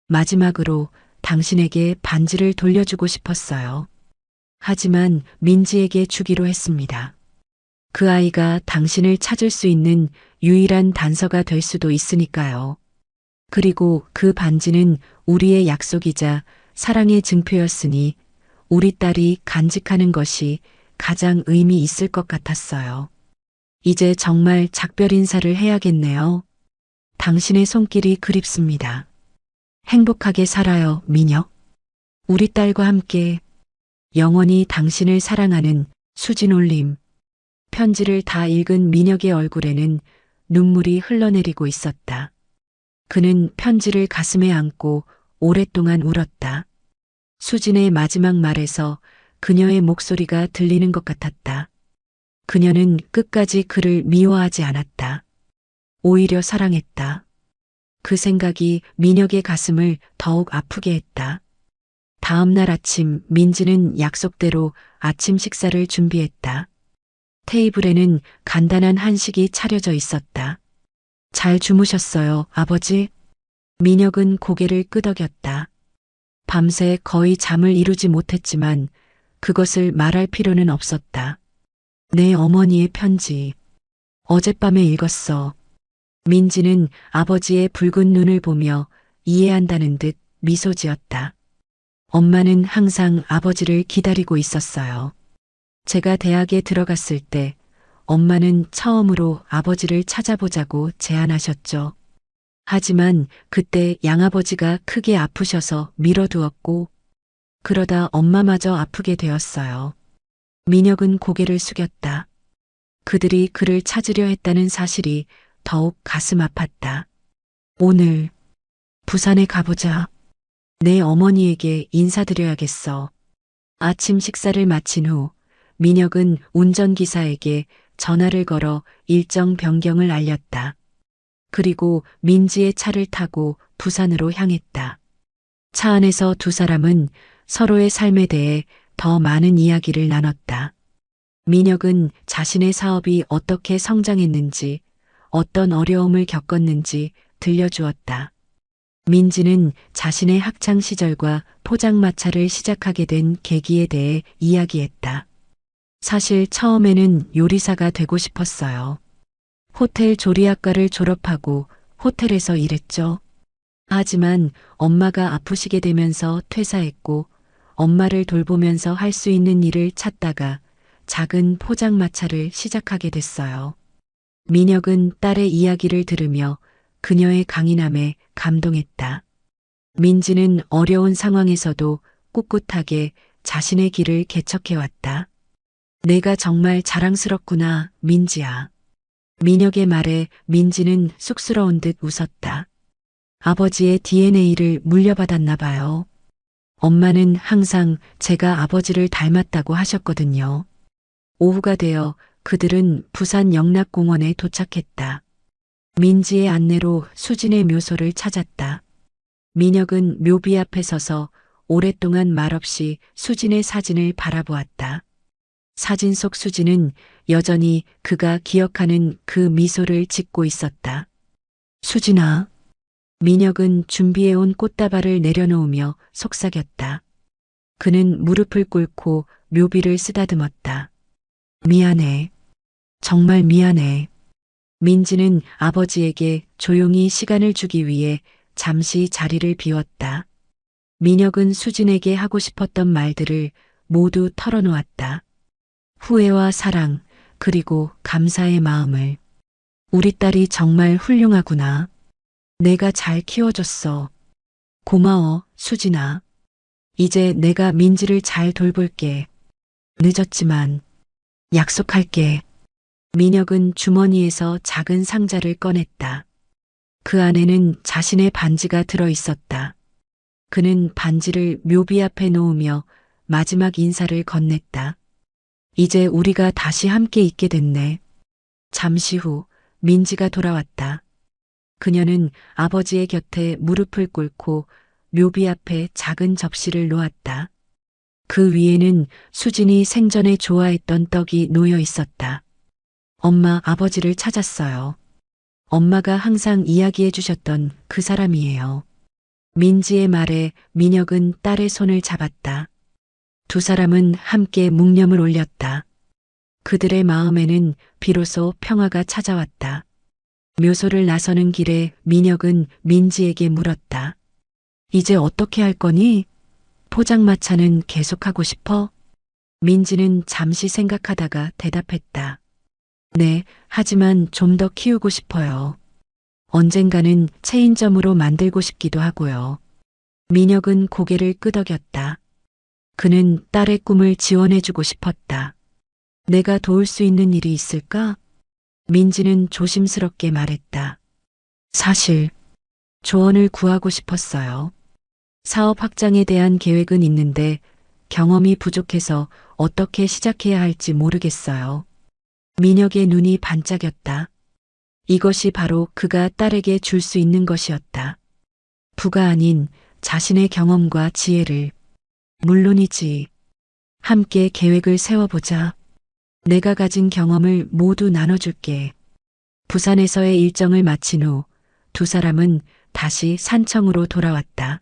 마지막으로 당신에게 반지를 돌려주고 싶었어요. 하지만 민지에게 주기로 했습니다. 그 아이가 당신을 찾을 수 있는 유일한 단서가 될 수도 있으니까요. 그리고 그 반지는 우리의 약속이자 사랑의 증표였으니 우리 딸이 간직하는 것이 가장 의미 있을 것 같았어요. 이제 정말 작별 인사를 해야겠네요. 당신의 손길이 그립습니다. 행복하게 살아요, 민혁. 우리 딸과 함께 영원히 당신을 사랑하는 수진올림. 편지를 다 읽은 민혁의 얼굴에는 눈물이 흘러내리고 있었다. 그는 편지를 가슴에 안고 오랫동안 울었다. 수진의 마지막 말에서 그녀의 목소리가 들리는 것 같았다. 그녀는 끝까지 그를 미워하지 않았다. 오히려 사랑했다. 그 생각이 민혁의 가슴을 더욱 아프게 했다. 다음 날 아침 민지는 약속대로 아침 식사를 준비했다. 테이블에는 간단한 한식이 차려져 있었다. 잘 주무셨어요, 아버지? 민혁은 고개를 끄덕였다. 밤새 거의 잠을 이루지 못했지만 그것을 말할 필요는 없었다. 내 어머니의 편지. 어젯밤에 읽었어. 민지는 아버지의 붉은 눈을 보며 이해한다는 듯 미소 지었다. 엄마는 항상 아버지를 기다리고 있었어요. 제가 대학에 들어갔을 때 엄마는 처음으로 아버지를 찾아보자고 제안하셨죠. 하지만 그때 양아버지가 크게 아프셔서 미뤄두었고 그러다 엄마마저 아프게 되었어요. 민혁은 고개를 숙였다. 그들이 그를 찾으려 했다는 사실이 더욱 가슴 아팠다. 오늘 부산에 가보자. 내 어머니에게 인사드려야겠어. 아침 식사를 마친 후 민혁은 운전기사에게 전화를 걸어 일정 변경을 알렸다. 그리고 민지의 차를 타고 부산으로 향했다. 차 안에서 두 사람은 서로의 삶에 대해 더 많은 이야기를 나눴다. 민혁은 자신의 사업이 어떻게 성장했는지, 어떤 어려움을 겪었는지 들려주었다. 민지는 자신의 학창 시절과 포장마차를 시작하게 된 계기에 대해 이야기했다. 사실 처음에는 요리사가 되고 싶었어요. 호텔 조리학과를 졸업하고 호텔에서 일했죠. 하지만 엄마가 아프시게 되면서 퇴사했고 엄마를 돌보면서 할 수 있는 일을 찾다가 작은 포장마차를 시작하게 됐어요. 민혁은 딸의 이야기를 들으며 그녀의 강인함에 감동했다. 민지는 어려운 상황에서도 꿋꿋하게 자신의 길을 개척해왔다. 내가 정말 자랑스럽구나, 민지야. 민혁의 말에 민지는 쑥스러운 듯 웃었다. 아버지의 DNA를 물려받았나 봐요. 엄마는 항상 제가 아버지를 닮았다고 하셨거든요. 오후가 되어 그들은 부산 영락공원에 도착했다. 민지의 안내로 수진의 묘소를 찾았다. 민혁은 묘비 앞에 서서 오랫동안 말없이 수진의 사진을 바라보았다. 사진 속 수진은 여전히 그가 기억하는 그 미소를 짓고 있었다. 수진아. 민혁은 준비해온 꽃다발을 내려놓으며 속삭였다. 그는 무릎을 꿇고 묘비를 쓰다듬었다. 미안해. 정말 미안해. 민지는 아버지에게 조용히 시간을 주기 위해 잠시 자리를 비웠다. 민혁은 수진에게 하고 싶었던 말들을 모두 털어놓았다. 후회와 사랑, 그리고 감사의 마음을. 우리 딸이 정말 훌륭하구나. 내가 잘 키워줬어. 고마워, 수진아. 이제 내가 민지를 잘 돌볼게. 늦었지만 약속할게. 민혁은 주머니에서 작은 상자를 꺼냈다. 그 안에는 자신의 반지가 들어 있었다. 그는 반지를 묘비 앞에 놓으며 마지막 인사를 건넸다. 이제 우리가 다시 함께 있게 됐네. 잠시 후 민지가 돌아왔다. 그녀는 아버지의 곁에 무릎을 꿇고 묘비 앞에 작은 접시를 놓았다. 그 위에는 수진이 생전에 좋아했던 떡이 놓여 있었다. 엄마, 아버지를 찾았어요. 엄마가 항상 이야기해 주셨던 그 사람이에요. 민지의 말에 민혁은 딸의 손을 잡았다. 두 사람은 함께 묵념을 올렸다. 그들의 마음에는 비로소 평화가 찾아왔다. 묘소를 나서는 길에 민혁은 민지에게 물었다. 이제 어떻게 할 거니? 포장마차는 계속하고 싶어? 민지는 잠시 생각하다가 대답했다. 네, 하지만 좀 더 키우고 싶어요. 언젠가는 체인점으로 만들고 싶기도 하고요. 민혁은 고개를 끄덕였다. 그는 딸의 꿈을 지원해주고 싶었다. 내가 도울 수 있는 일이 있을까? 민지는 조심스럽게 말했다. 사실 조언을 구하고 싶었어요. 사업 확장에 대한 계획은 있는데 경험이 부족해서 어떻게 시작해야 할지 모르겠어요. 민혁의 눈이 반짝였다. 이것이 바로 그가 딸에게 줄 수 있는 것이었다. 부가 아닌 자신의 경험과 지혜를. 물론이지. 함께 계획을 세워보자. 내가 가진 경험을 모두 나눠줄게. 부산에서의 일정을 마친 후 두 사람은 다시 산청으로 돌아왔다.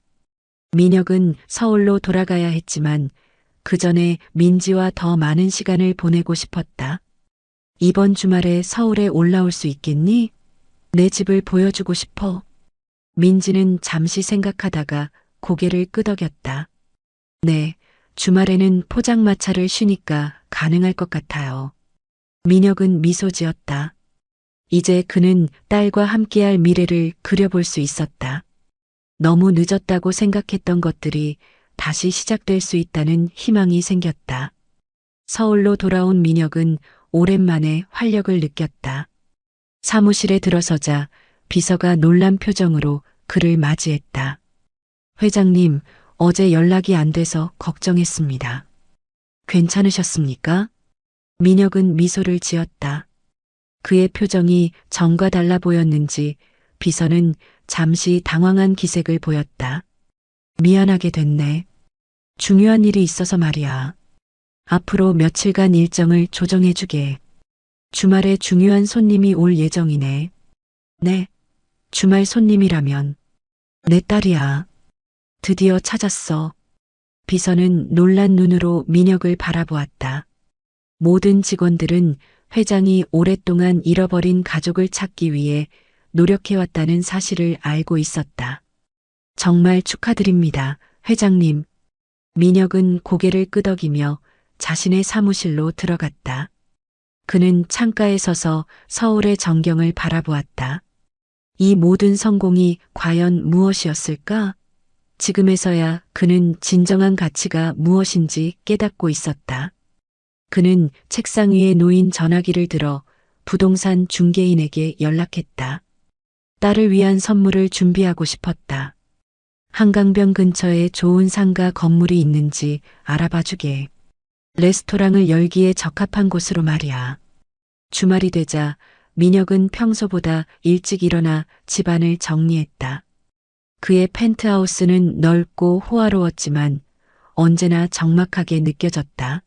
민혁은 서울로 돌아가야 했지만 그 전에 민지와 더 많은 시간을 보내고 싶었다. 이번 주말에 서울에 올라올 수 있겠니? 내 집을 보여주고 싶어. 민지는 잠시 생각하다가 고개를 끄덕였다. 네, 주말에는 포장마차를 쉬니까 가능할 것 같아요. 민혁은 미소 지었다. 이제 그는 딸과 함께할 미래를 그려볼 수 있었다. 너무 늦었다고 생각했던 것들이 다시 시작될 수 있다는 희망이 생겼다. 서울로 돌아온 민혁은 오랜만에 활력을 느꼈다. 사무실에 들어서자 비서가 놀란 표정으로 그를 맞이했다. 회장님, 어제 연락이 안 돼서 걱정했습니다. 괜찮으셨습니까? 민혁은 미소를 지었다. 그의 표정이 전과 달라 보였는지 비서는 잠시 당황한 기색을 보였다. 미안하게 됐네. 중요한 일이 있어서 말이야. 앞으로 며칠간 일정을 조정해주게. 주말에 중요한 손님이 올 예정이네. 네, 주말 손님이라면 내 딸이야. 드디어 찾았어. 비서는 놀란 눈으로 민혁을 바라보았다. 모든 직원들은 회장이 오랫동안 잃어버린 가족을 찾기 위해 노력해왔다는 사실을 알고 있었다. 정말 축하드립니다, 회장님. 민혁은 고개를 끄덕이며 자신의 사무실로 들어갔다. 그는 창가에 서서 서울의 전경을 바라보았다. 이 모든 성공이 과연 무엇이었을까? 지금에서야 그는 진정한 가치가 무엇인지 깨닫고 있었다. 그는 책상 위에 놓인 전화기를 들어 부동산 중개인에게 연락했다. 딸을 위한 선물을 준비하고 싶었다. 한강변 근처에 좋은 상가 건물이 있는지 알아봐주게. 레스토랑을 열기에 적합한 곳으로 말이야. 주말이 되자 민혁은 평소보다 일찍 일어나 집안을 정리했다. 그의 펜트하우스는 넓고 호화로웠지만 언제나 적막하게 느껴졌다.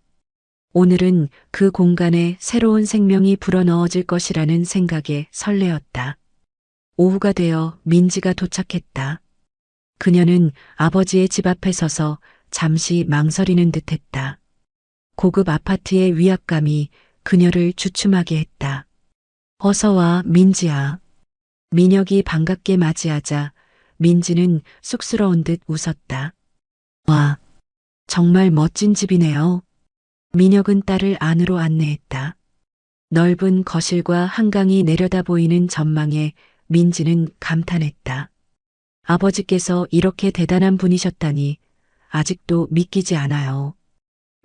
오늘은 그 공간에 새로운 생명이 불어넣어질 것이라는 생각에 설레었다. 오후가 되어 민지가 도착했다. 그녀는 아버지의 집 앞에 서서 잠시 망설이는 듯했다. 고급 아파트의 위압감이 그녀를 주춤하게 했다. 어서 와, 민지야. 민혁이 반갑게 맞이하자 민지는 쑥스러운 듯 웃었다. 와, 정말 멋진 집이네요. 민혁은 딸을 안으로 안내했다. 넓은 거실과 한강이 내려다 보이는 전망에 민지는 감탄했다. 아버지께서 이렇게 대단한 분이셨다니 아직도 믿기지 않아요.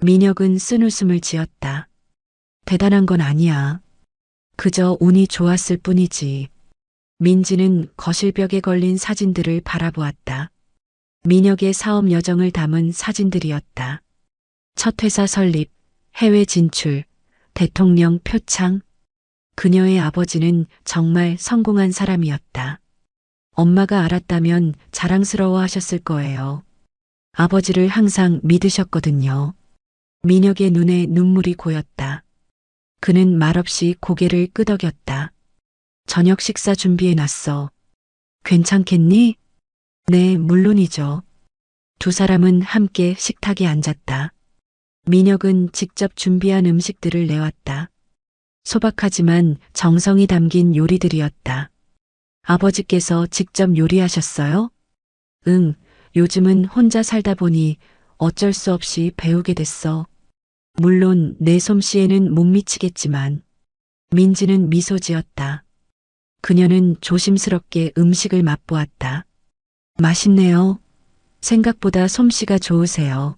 민혁은 쓴웃음을 지었다. 대단한 건 아니야. 그저 운이 좋았을 뿐이지. 민지는 거실벽에 걸린 사진들을 바라보았다. 민혁의 사업 여정을 담은 사진들이었다. 첫 회사 설립, 해외 진출, 대통령 표창. 그녀의 아버지는 정말 성공한 사람이었다. 엄마가 알았다면 자랑스러워 하셨을 거예요. 아버지를 항상 믿으셨거든요. 민혁의 눈에 눈물이 고였다. 그는 말없이 고개를 끄덕였다. 저녁 식사 준비해놨어. 괜찮겠니? 네, 물론이죠. 두 사람은 함께 식탁에 앉았다. 민혁은 직접 준비한 음식들을 내왔다. 소박하지만 정성이 담긴 요리들이었다. 아버지께서 직접 요리하셨어요? 응, 요즘은 혼자 살다 보니 어쩔 수 없이 배우게 됐어. 물론 내 솜씨에는 못 미치겠지만. 민지는 미소 지었다. 그녀는 조심스럽게 음식을 맛보았다. 맛있네요. 생각보다 솜씨가 좋으세요.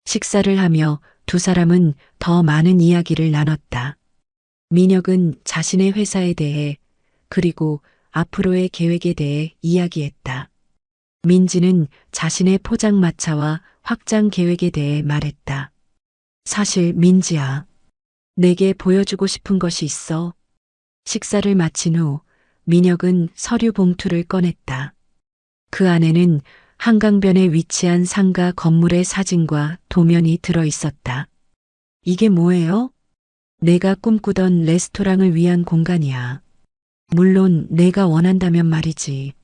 식사를 하며 두 사람은 더 많은 이야기를 나눴다. 민혁은 자신의 회사에 대해 그리고 앞으로의 계획에 대해 이야기했다. 민지는 자신의 포장마차와 확장 계획에 대해 말했다. 사실 민지야, 내게 보여주고 싶은 것이 있어. 식사를 마친 후 민혁은 서류 봉투를 꺼냈다. 그 안에는 한강변에 위치한 상가 건물의 사진과 도면이 들어 있었다. 이게 뭐예요? 내가 꿈꾸던 레스토랑을 위한 공간이야. 물론 내가 원한다면 말이지.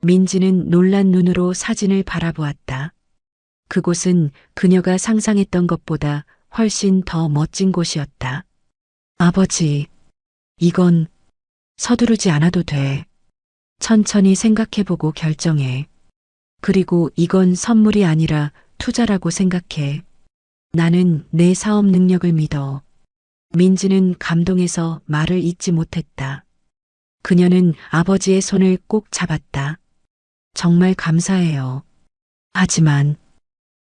민지는 놀란 눈으로 사진을 바라보았다. 그곳은 그녀가 상상했던 것보다 훨씬 더 멋진 곳이었다. 아버지, 이건 서두르지 않아도 돼. 천천히 생각해보고 결정해. 그리고 이건 선물이 아니라 투자라고 생각해. 나는 내 사업 능력을 믿어. 민지는 감동해서 말을 잇지 못했다. 그녀는 아버지의 손을 꼭 잡았다. 정말 감사해요. 하지만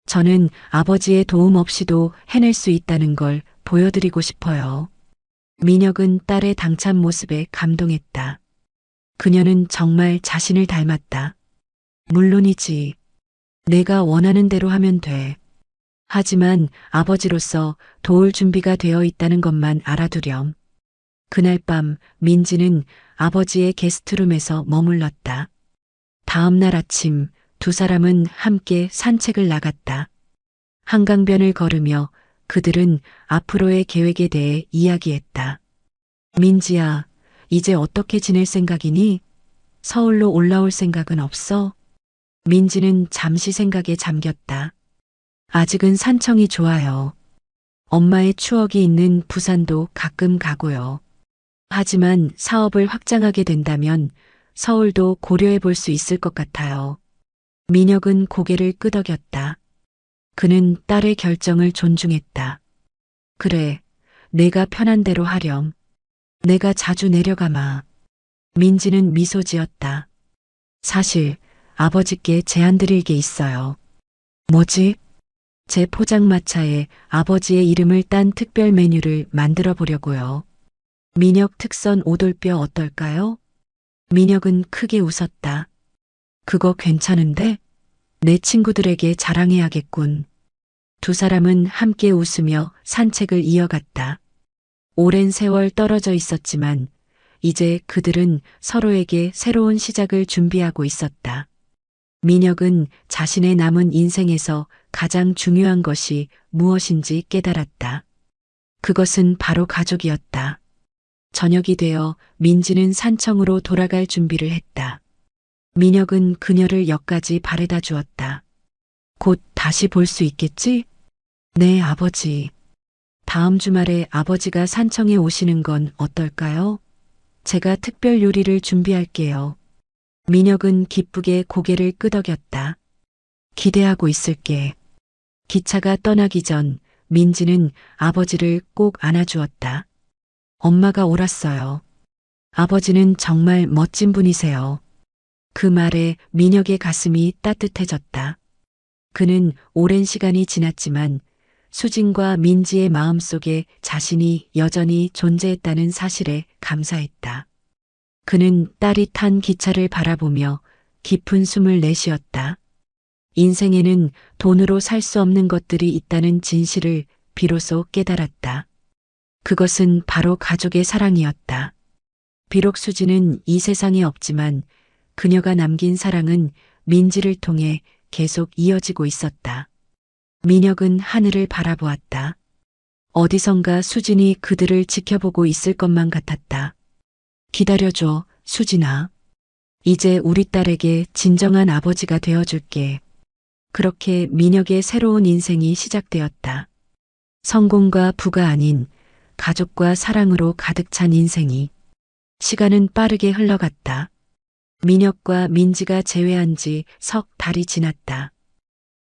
저는 아버지의 도움 없이도 해낼 수 있다는 걸 보여드리고 싶어요. 민혁은 딸의 당찬 모습에 감동했다. 그녀는 정말 자신을 닮았다. 물론이지. 내가 원하는 대로 하면 돼. 하지만 아버지로서 도울 준비가 되어 있다는 것만 알아두렴. 그날 밤 민지는 아버지의 게스트룸에서 머물렀다. 다음 날 아침 두 사람은 함께 산책을 나갔다. 한강변을 걸으며 그들은 앞으로의 계획에 대해 이야기했다. 민지야, 이제 어떻게 지낼 생각이니? 서울로 올라올 생각은 없어? 민지는 잠시 생각에 잠겼다. 아직은 산청이 좋아요. 엄마의 추억이 있는 부산도 가끔 가고요. 하지만 사업을 확장하게 된다면 서울도 고려해 볼 수 있을 것 같아요. 민혁은 고개를 끄덕였다. 그는 딸의 결정을 존중했다. 그래, 내가 편한 대로 하렴. 내가 자주 내려가마. 민지는 미소 지었다. 사실 아버지께 제안 드릴 게 있어요. 뭐지? 제 포장마차에 아버지의 이름을 딴 특별 메뉴를 만들어 보려고요. 민혁 특선 오돌뼈 어떨까요? 민혁은 크게 웃었다. 그거 괜찮은데? 내 친구들에게 자랑해야겠군. 두 사람은 함께 웃으며 산책을 이어갔다. 오랜 세월 떨어져 있었지만 이제 그들은 서로에게 새로운 시작을 준비하고 있었다. 민혁은 자신의 남은 인생에서 가장 중요한 것이 무엇인지 깨달았다. 그것은 바로 가족이었다. 저녁이 되어 민지는 산청으로 돌아갈 준비를 했다. 민혁은 그녀를 역까지 바래다 주었다. 곧 다시 볼 수 있겠지? 네, 아버지. 다음 주말에 아버지가 산청에 오시는 건 어떨까요? 제가 특별 요리를 준비할게요. 민혁은 기쁘게 고개를 끄덕였다. 기대하고 있을게. 기차가 떠나기 전 민지는 아버지를 꼭 안아주었다. 엄마가 옳았어요. 아버지는 정말 멋진 분이세요. 그 말에 민혁의 가슴이 따뜻해졌다. 그는 오랜 시간이 지났지만 수진과 민지의 마음속에 자신이 여전히 존재했다는 사실에 감사했다. 그는 딸이 탄 기차를 바라보며 깊은 숨을 내쉬었다. 인생에는 돈으로 살 수 없는 것들이 있다는 진실을 비로소 깨달았다. 그것은 바로 가족의 사랑이었다. 비록 수지는 이 세상에 없지만 그녀가 남긴 사랑은 민지를 통해 계속 이어지고 있었다. 민혁은 하늘을 바라보았다. 어디선가 수진이 그들을 지켜보고 있을 것만 같았다. 기다려줘, 수진아. 이제 우리 딸에게 진정한 아버지가 되어줄게. 그렇게 민혁의 새로운 인생이 시작되었다. 성공과 부가 아닌 가족과 사랑으로 가득 찬 인생이. 시간은 빠르게 흘러갔다. 민혁과 민지가 재회한 지 석 달이 지났다.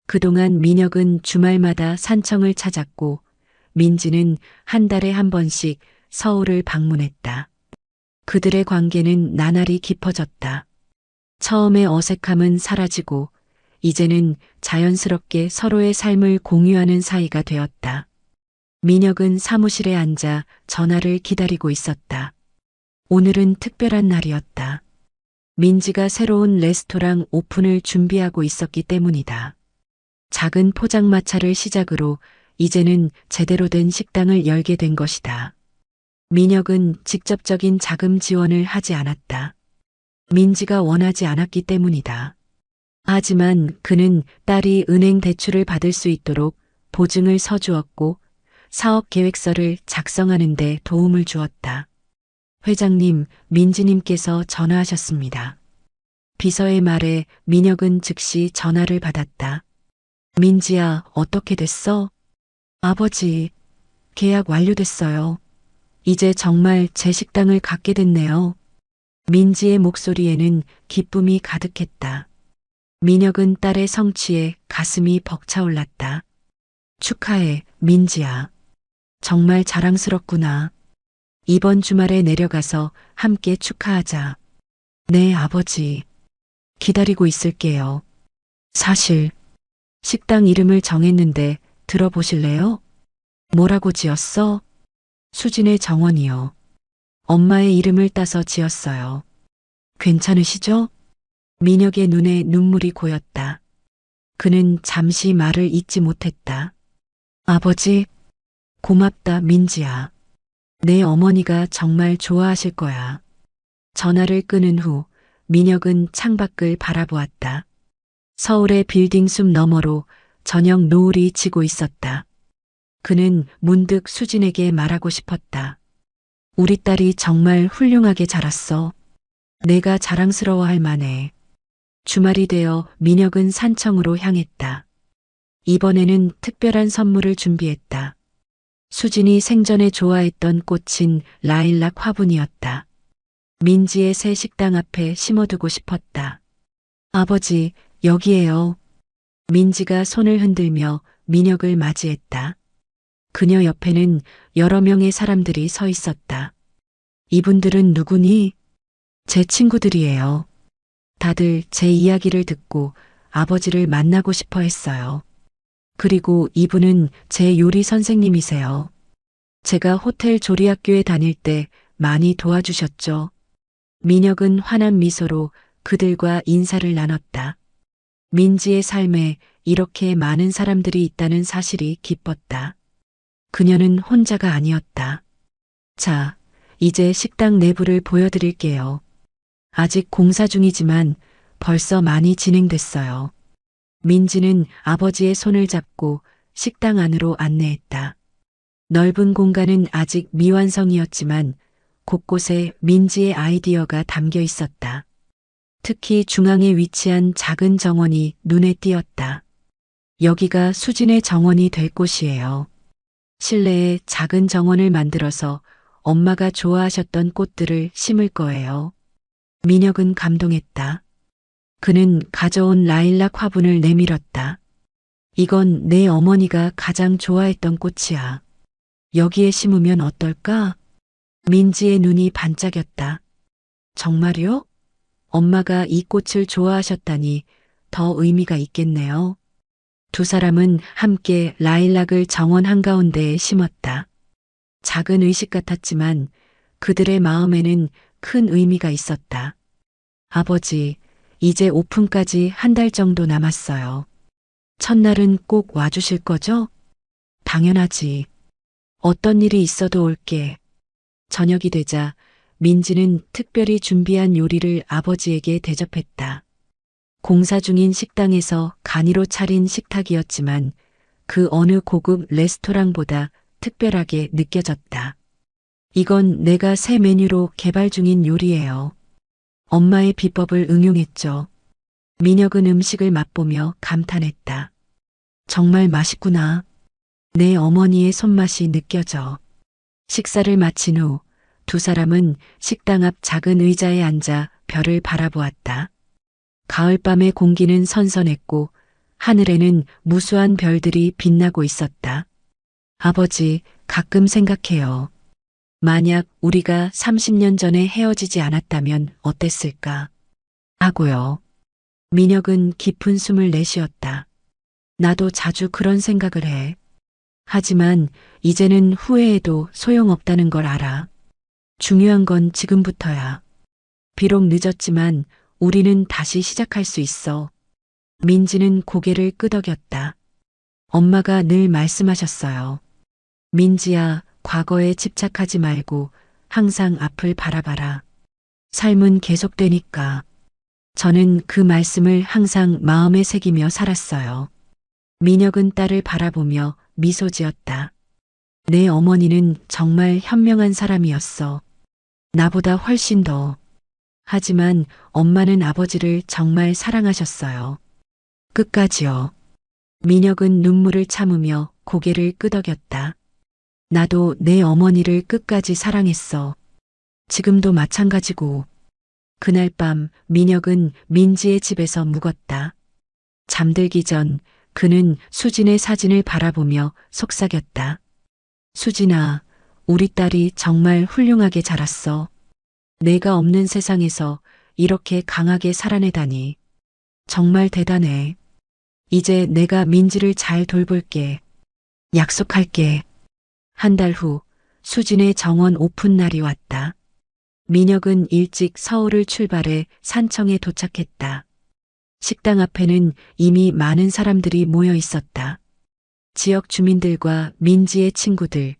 그동안 민혁은 주말마다 산청을 찾았고 민지는 한 달에 한 번씩 서울을 방문했다. 그들의 관계는 나날이 깊어졌다. 처음의 어색함은 사라지고 이제는 자연스럽게 서로의 삶을 공유하는 사이가 되었다. 민혁은 사무실에 앉아 전화를 기다리고 있었다. 오늘은 특별한 날이었다. 민지가 새로운 레스토랑 오픈을 준비하고 있었기 때문이다. 작은 포장마차를 시작으로 이제는 제대로 된 식당을 열게 된 것이다. 민혁은 직접적인 자금 지원을 하지 않았다. 민지가 원하지 않았기 때문이다. 하지만 그는 딸이 은행 대출을 받을 수 있도록 보증을 서주었고 사업 계획서를 작성하는 데 도움을 주었다. 회장님, 민지님께서 전화하셨습니다. 비서의 말에 민혁은 즉시 전화를 받았다. 민지야, 어떻게 됐어? 아버지, 계약 완료됐어요. 이제 정말 제 식당을 갖게 됐네요. 민지의 목소리에는 기쁨이 가득했다. 민혁은 딸의 성취에 가슴이 벅차올랐다. 축하해, 민지야. 정말 자랑스럽구나. 이번 주말에 내려가서 함께 축하하자. 네, 아버지. 기다리고 있을게요. 사실, 식당 이름을 정했는데 들어보실래요? 뭐라고 지었어? 수진의 정원이요. 엄마의 이름을 따서 지었어요. 괜찮으시죠? 민혁의 눈에 눈물이 고였다. 그는 잠시 말을 잇지 못했다. 아버지, 고맙다, 민지야. 내 어머니가 정말 좋아하실 거야. 전화를 끊은 후 민혁은 창밖을 바라보았다. 서울의 빌딩 숲 너머로 저녁 노을이 지고 있었다. 그는 문득 수진에게 말하고 싶었다. 우리 딸이 정말 훌륭하게 자랐어. 내가 자랑스러워할 만해. 주말이 되어 민혁은 산청으로 향했다. 이번에는 특별한 선물을 준비했다. 수진이 생전에 좋아했던 꽃인 라일락 화분이었다. 민지의 새 식당 앞에 심어두고 싶었다. 아버지, 여기에요. 민지가 손을 흔들며 민혁을 맞이했다. 그녀 옆에는 여러 명의 사람들이 서 있었다. 이분들은 누구니? 제 친구들이에요. 다들 제 이야기를 듣고 아버지를 만나고 싶어 했어요. 그리고 이분은 제 요리 선생님이세요. 제가 호텔 조리학교에 다닐 때 많이 도와주셨죠. 민혁은 환한 미소로 그들과 인사를 나눴다. 민지의 삶에 이렇게 많은 사람들이 있다는 사실이 기뻤다. 그녀는 혼자가 아니었다. 자, 이제 식당 내부를 보여드릴게요. 아직 공사 중이지만 벌써 많이 진행됐어요. 민지는 아버지의 손을 잡고 식당 안으로 안내했다. 넓은 공간은 아직 미완성이었지만 곳곳에 민지의 아이디어가 담겨 있었다. 특히 중앙에 위치한 작은 정원이 눈에 띄었다. 여기가 수진의 정원이 될 곳이에요. 실내에 작은 정원을 만들어서 엄마가 좋아하셨던 꽃들을 심을 거예요. 민혁은 감동했다. 그는 가져온 라일락 화분을 내밀었다. 이건 내 어머니가 가장 좋아했던 꽃이야. 여기에 심으면 어떨까? 민지의 눈이 반짝였다. 정말요? 엄마가 이 꽃을 좋아하셨다니 더 의미가 있겠네요. 두 사람은 함께 라일락을 정원 한가운데에 심었다. 작은 의식 같았지만 그들의 마음에는 큰 의미가 있었다. 아버지, 이제 오픈까지 한 달 정도 남았어요. 첫날은 꼭 와주실 거죠? 당연하지. 어떤 일이 있어도 올게. 저녁이 되자 민지는 특별히 준비한 요리를 아버지에게 대접했다. 공사 중인 식당에서 간이로 차린 식탁이었지만 그 어느 고급 레스토랑보다 특별하게 느껴졌다. 이건 내가 새 메뉴로 개발 중인 요리예요. 엄마의 비법을 응용했죠. 민혁은 음식을 맛보며 감탄했다. 정말 맛있구나. 내 어머니의 손맛이 느껴져. 식사를 마친 후 두 사람은 식당 앞 작은 의자에 앉아 별을 바라보았다. 가을밤의 공기는 선선했고 하늘에는 무수한 별들이 빛나고 있었다. 아버지, 가끔 생각해요. 만약 우리가 30년 전에 헤어지지 않았다면 어땠을까? 하고요. 민혁은 깊은 숨을 내쉬었다. 나도 자주 그런 생각을 해. 하지만 이제는 후회해도 소용없다는 걸 알아. 중요한 건 지금부터야. 비록 늦었지만 우리는 다시 시작할 수 있어. 민지는 고개를 끄덕였다. 엄마가 늘 말씀하셨어요. 민지야, 과거에 집착하지 말고 항상 앞을 바라봐라. 삶은 계속되니까. 저는 그 말씀을 항상 마음에 새기며 살았어요. 민혁은 딸을 바라보며 미소 지었다. 내 어머니는 정말 현명한 사람이었어. 나보다 훨씬 더. 하지만 엄마는 아버지를 정말 사랑하셨어요. 끝까지요. 민혁은 눈물을 참으며 고개를 끄덕였다. 나도 내 어머니를 끝까지 사랑했어. 지금도 마찬가지고. 그날 밤 민혁은 민지의 집에서 묵었다. 잠들기 전 그는 수진의 사진을 바라보며 속삭였다. 수진아, 우리 딸이 정말 훌륭하게 자랐어. 내가 없는 세상에서 이렇게 강하게 살아내다니. 정말 대단해. 이제 내가 민지를 잘 돌볼게. 약속할게. 한 달 후 수진의 정원 오픈 날이 왔다. 민혁은 일찍 서울을 출발해 산청에 도착했다. 식당 앞에는 이미 많은 사람들이 모여 있었다. 지역 주민들과 민지의 친구들,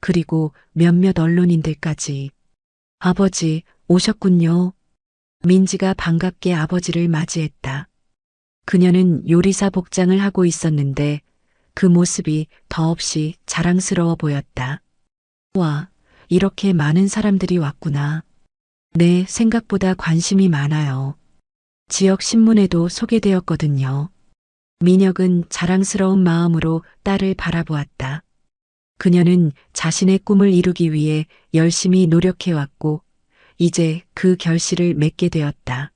그리고 몇몇 언론인들까지. 아버지, 오셨군요. 민지가 반갑게 아버지를 맞이했다. 그녀는 요리사 복장을 하고 있었는데 그 모습이 더없이 자랑스러워 보였다. 와, 이렇게 많은 사람들이 왔구나. 네, 생각보다 관심이 많아요. 지역 신문에도 소개되었거든요. 민혁은 자랑스러운 마음으로 딸을 바라보았다. 그녀는 자신의 꿈을 이루기 위해 열심히 노력해왔고 이제 그 결실을 맺게 되었다.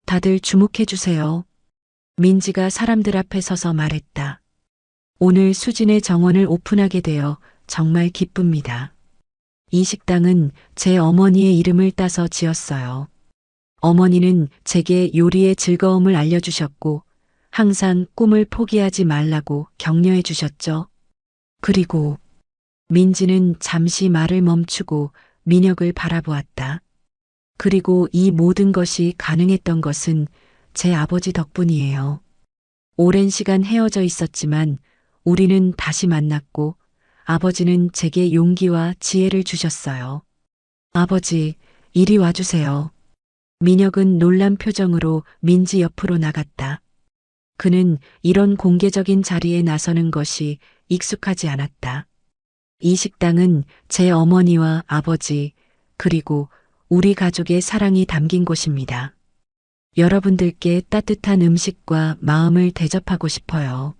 다들 주목해 주세요. 민지가 사람들 앞에 서서 말했다. 오늘 수진의 정원을 오픈하게 되어 정말 기쁩니다. 이 식당은 제 어머니의 이름을 따서 지었어요. 어머니는 제게 요리의 즐거움을 알려주셨고 항상 꿈을 포기하지 말라고 격려해 주셨죠. 그리고 민지는 잠시 말을 멈추고 민혁을 바라보았다. 그리고 이 모든 것이 가능했던 것은 제 아버지 덕분이에요. 오랜 시간 헤어져 있었지만 우리는 다시 만났고 아버지는 제게 용기와 지혜를 주셨어요. 아버지, 이리 와주세요. 민혁은 놀란 표정으로 민지 옆으로 나갔다. 그는 이런 공개적인 자리에 나서는 것이 익숙하지 않았다. 이 식당은 제 어머니와 아버지, 그리고 우리 가족의 사랑이 담긴 곳입니다. 여러분들께 따뜻한 음식과 마음을 대접하고 싶어요.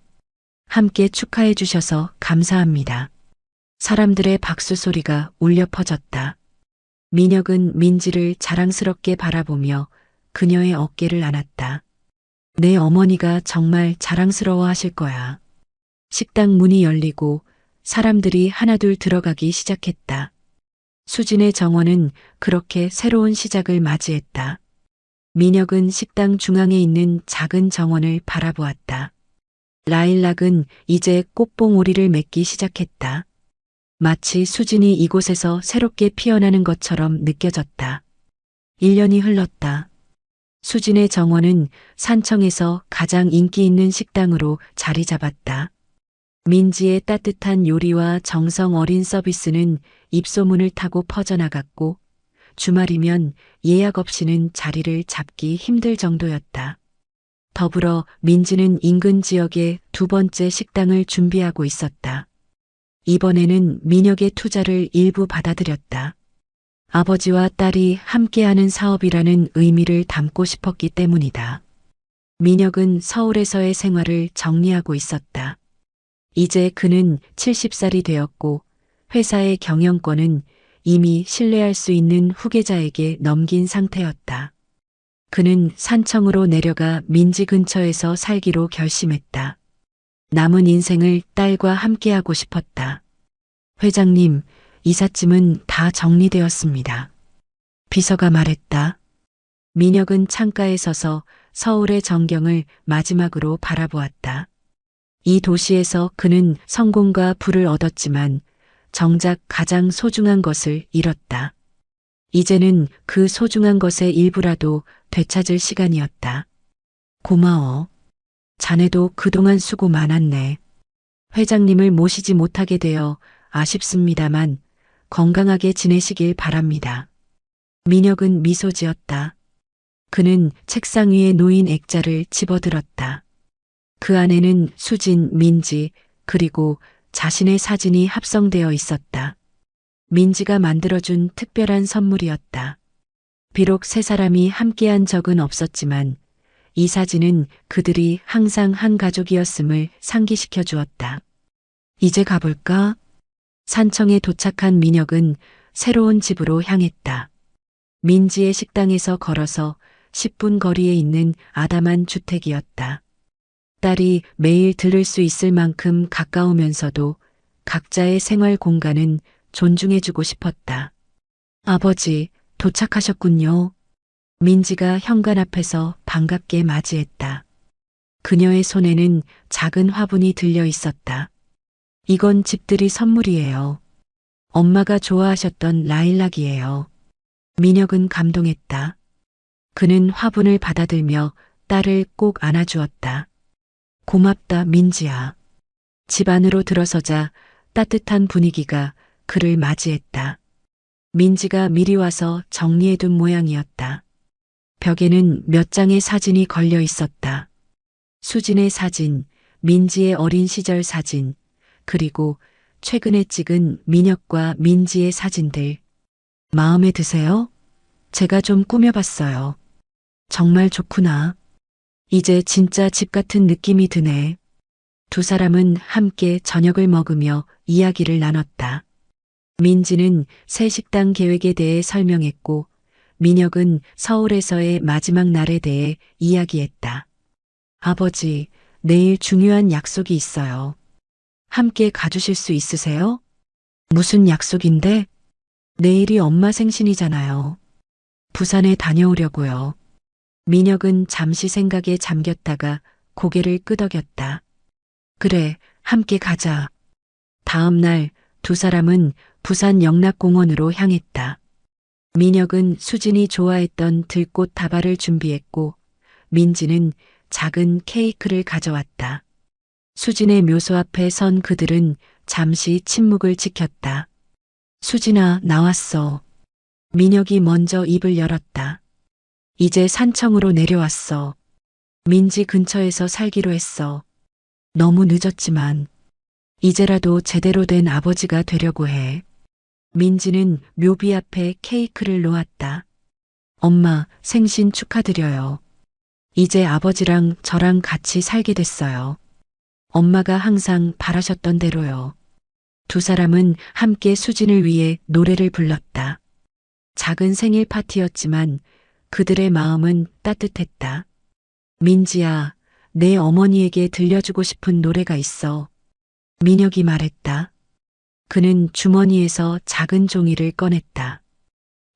함께 축하해 주셔서 감사합니다. 사람들의 박수 소리가 울려 퍼졌다. 민혁은 민지를 자랑스럽게 바라보며 그녀의 어깨를 안았다. 내 어머니가 정말 자랑스러워 하실 거야. 식당 문이 열리고 사람들이 하나둘 들어가기 시작했다. 수진의 정원은 그렇게 새로운 시작을 맞이했다. 민혁은 식당 중앙에 있는 작은 정원을 바라보았다. 라일락은 이제 꽃봉오리를 맺기 시작했다. 마치 수진이 이곳에서 새롭게 피어나는 것처럼 느껴졌다. 1년이 흘렀다. 수진의 정원은 산청에서 가장 인기 있는 식당으로 자리 잡았다. 민지의 따뜻한 요리와 정성 어린 서비스는 입소문을 타고 퍼져나갔고 주말이면 예약 없이는 자리를 잡기 힘들 정도였다. 더불어 민지는 인근 지역에 두 번째 식당을 준비하고 있었다. 이번에는 민혁의 투자를 일부 받아들였다. 아버지와 딸이 함께하는 사업이라는 의미를 담고 싶었기 때문이다. 민혁은 서울에서의 생활을 정리하고 있었다. 이제 그는 70살이 되었고 회사의 경영권은 이미 신뢰할 수 있는 후계자에게 넘긴 상태였다. 그는 산청으로 내려가 민지 근처에서 살기로 결심했다. 남은 인생을 딸과 함께하고 싶었다. 회장님, 이삿짐은 다 정리되었습니다. 비서가 말했다. 민혁은 창가에 서서 서울의 전경을 마지막으로 바라보았다. 이 도시에서 그는 성공과 부를 얻었지만 정작 가장 소중한 것을 잃었다. 이제는 그 소중한 것의 일부라도 되찾을 시간이었다. 고마워. 자네도 그동안 수고 많았네. 회장님을 모시지 못하게 되어 아쉽습니다만 건강하게 지내시길 바랍니다. 민혁은 미소 지었다. 그는 책상 위에 놓인 액자를 집어들었다. 그 안에는 수진, 민지, 그리고 자신의 사진이 합성되어 있었다. 민지가 만들어준 특별한 선물이었다. 비록 세 사람이 함께한 적은 없었지만 이 사진은 그들이 항상 한 가족이었음을 상기시켜 주었다. 이제 가볼까? 산청에 도착한 민혁은 새로운 집으로 향했다. 민지의 식당에서 걸어서 10분 거리에 있는 아담한 주택이었다. 딸이 매일 들을 수 있을 만큼 가까우면서도 각자의 생활 공간은 존중해주고 싶었다. 아버지, 도착하셨군요. 민지가 현관 앞에서 반갑게 맞이했다. 그녀의 손에는 작은 화분이 들려 있었다. 이건 집들이 선물이에요. 엄마가 좋아하셨던 라일락이에요. 민혁은 감동했다. 그는 화분을 받아들며 딸을 꼭 안아주었다. 고맙다, 민지야. 집 안으로 들어서자 따뜻한 분위기가 그를 맞이했다. 민지가 미리 와서 정리해둔 모양이었다. 벽에는 몇 장의 사진이 걸려 있었다. 수진의 사진, 민지의 어린 시절 사진, 그리고 최근에 찍은 민혁과 민지의 사진들. 마음에 드세요? 제가 좀 꾸며봤어요. 정말 좋구나. 이제 진짜 집 같은 느낌이 드네. 두 사람은 함께 저녁을 먹으며 이야기를 나눴다. 민지는 새 식당 계획에 대해 설명했고 민혁은 서울에서의 마지막 날에 대해 이야기했다. 아버지, 내일 중요한 약속이 있어요. 함께 가주실 수 있으세요? 무슨 약속인데? 내일이 엄마 생신이잖아요. 부산에 다녀오려고요. 민혁은 잠시 생각에 잠겼다가 고개를 끄덕였다. 그래, 함께 가자. 다음 날 두 사람은 부산 영락공원으로 향했다. 민혁은 수진이 좋아했던 들꽃 다발을 준비했고 민지는 작은 케이크를 가져왔다. 수진의 묘소 앞에 선 그들은 잠시 침묵을 지켰다. 수진아, 나왔어. 민혁이 먼저 입을 열었다. 이제 산청으로 내려왔어. 민지 근처에서 살기로 했어. 너무 늦었지만 이제라도 제대로 된 아버지가 되려고 해. 민지는 묘비 앞에 케이크를 놓았다. 엄마, 생신 축하드려요. 이제 아버지랑 저랑 같이 살게 됐어요. 엄마가 항상 바라셨던 대로요. 두 사람은 함께 수진을 위해 노래를 불렀다. 작은 생일 파티였지만 그들의 마음은 따뜻했다. 민지야, 내 어머니에게 들려주고 싶은 노래가 있어. 민혁이 말했다. 그는 주머니에서 작은 종이를 꺼냈다.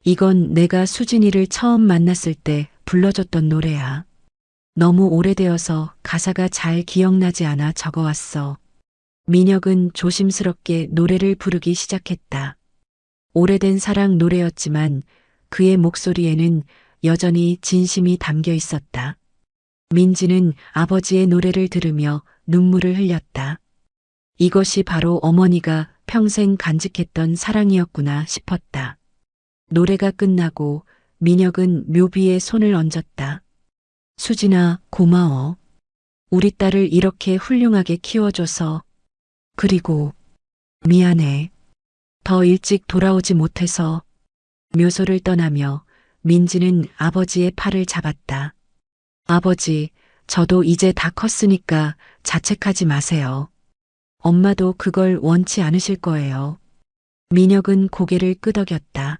이건 내가 수진이를 처음 만났을 때 불러줬던 노래야. 너무 오래되어서 가사가 잘 기억나지 않아 적어왔어. 민혁은 조심스럽게 노래를 부르기 시작했다. 오래된 사랑 노래였지만 그의 목소리에는 여전히 진심이 담겨 있었다. 민지는 아버지의 노래를 들으며 눈물을 흘렸다. 이것이 바로 어머니가 평생 간직했던 사랑이었구나 싶었다. 노래가 끝나고 민혁은 묘비에 손을 얹었다. 수진아, 고마워. 우리 딸을 이렇게 훌륭하게 키워줘서. 그리고 미안해. 더 일찍 돌아오지 못해서. 묘소를 떠나며 민지는 아버지의 팔을 잡았다. 아버지, 저도 이제 다 컸으니까 자책하지 마세요. 엄마도 그걸 원치 않으실 거예요. 민혁은 고개를 끄덕였다.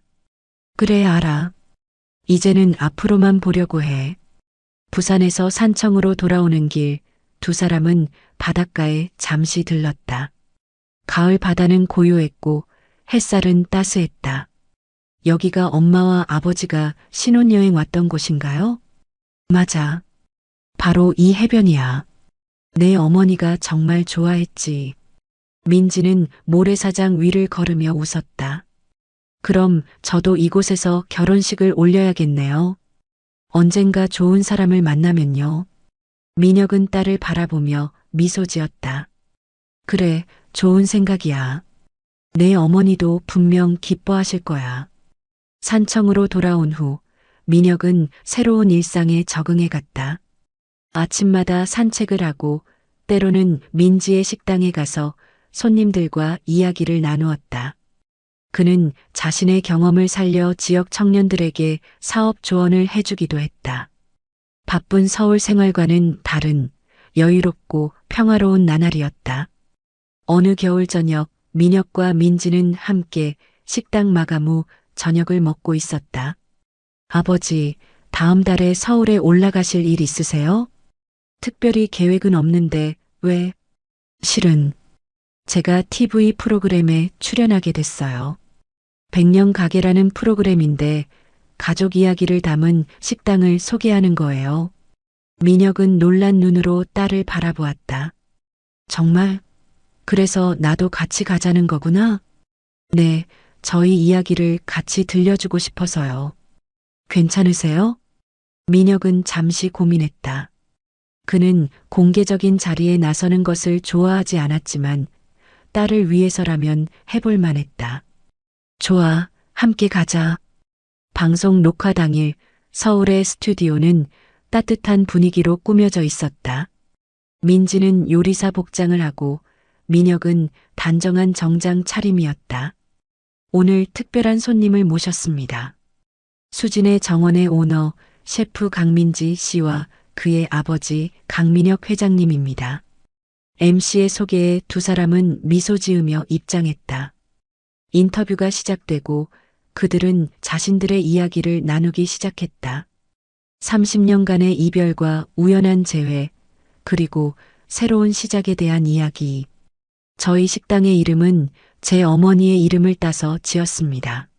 그래, 알아. 이제는 앞으로만 보려고 해. 부산에서 산청으로 돌아오는 길, 두 사람은 바닷가에 잠시 들렀다. 가을 바다는 고요했고 햇살은 따스했다. 여기가 엄마와 아버지가 신혼여행 왔던 곳인가요? 맞아. 바로 이 해변이야. 내 어머니가 정말 좋아했지. 민지는 모래사장 위를 걸으며 웃었다. 그럼 저도 이곳에서 결혼식을 올려야겠네요. 언젠가 좋은 사람을 만나면요. 민혁은 딸을 바라보며 미소 지었다. 그래, 좋은 생각이야. 내 어머니도 분명 기뻐하실 거야. 산청으로 돌아온 후 민혁은 새로운 일상에 적응해 갔다. 아침마다 산책을 하고 때로는 민지의 식당에 가서 손님들과 이야기를 나누었다. 그는 자신의 경험을 살려 지역 청년들에게 사업 조언을 해주기도 했다. 바쁜 서울 생활과는 다른 여유롭고 평화로운 나날이었다. 어느 겨울 저녁 민혁과 민지는 함께 식당 마감 후 저녁을 먹고 있었다. 아버지, 다음 달에 서울에 올라가실 일 있으세요? 특별히 계획은 없는데 왜? 실은 제가 TV 프로그램에 출연하게 됐어요. 백년 가게라는 프로그램인데 가족 이야기를 담은 식당을 소개하는 거예요. 민혁은 놀란 눈으로 딸을 바라보았다. 정말? 그래서 나도 같이 가자는 거구나? 네, 저희 이야기를 같이 들려주고 싶어서요. 괜찮으세요? 민혁은 잠시 고민했다. 그는 공개적인 자리에 나서는 것을 좋아하지 않았지만 딸을 위해서라면 해볼 만했다. 좋아, 함께 가자. 방송 녹화 당일 서울의 스튜디오는 따뜻한 분위기로 꾸며져 있었다. 민지는 요리사 복장을 하고 민혁은 단정한 정장 차림이었다. 오늘 특별한 손님을 모셨습니다. 수진의 정원의 오너 셰프 강민지 씨와 그의 아버지 강민혁 회장님입니다. MC의 소개에 두 사람은 미소 지으며 입장했다. 인터뷰가 시작되고 그들은 자신들의 이야기를 나누기 시작했다. 30년간의 이별과 우연한 재회, 그리고 새로운 시작에 대한 이야기. 저희 식당의 이름은 제 어머니의 이름을 따서 지었습니다.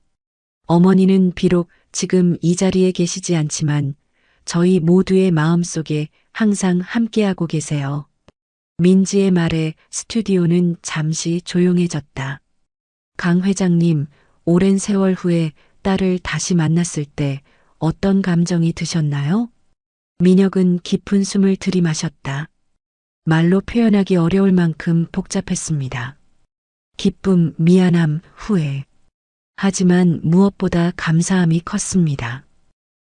어머니는 비록 지금 이 자리에 계시지 않지만 저희 모두의 마음속에 항상 함께하고 계세요. 민지의 말에 스튜디오는 잠시 조용해졌다. 강 회장님, 오랜 세월 후에 딸을 다시 만났을 때 어떤 감정이 드셨나요? 민혁은 깊은 숨을 들이마셨다. 말로 표현하기 어려울 만큼 복잡했습니다. 기쁨, 미안함, 후회. 하지만 무엇보다 감사함이 컸습니다.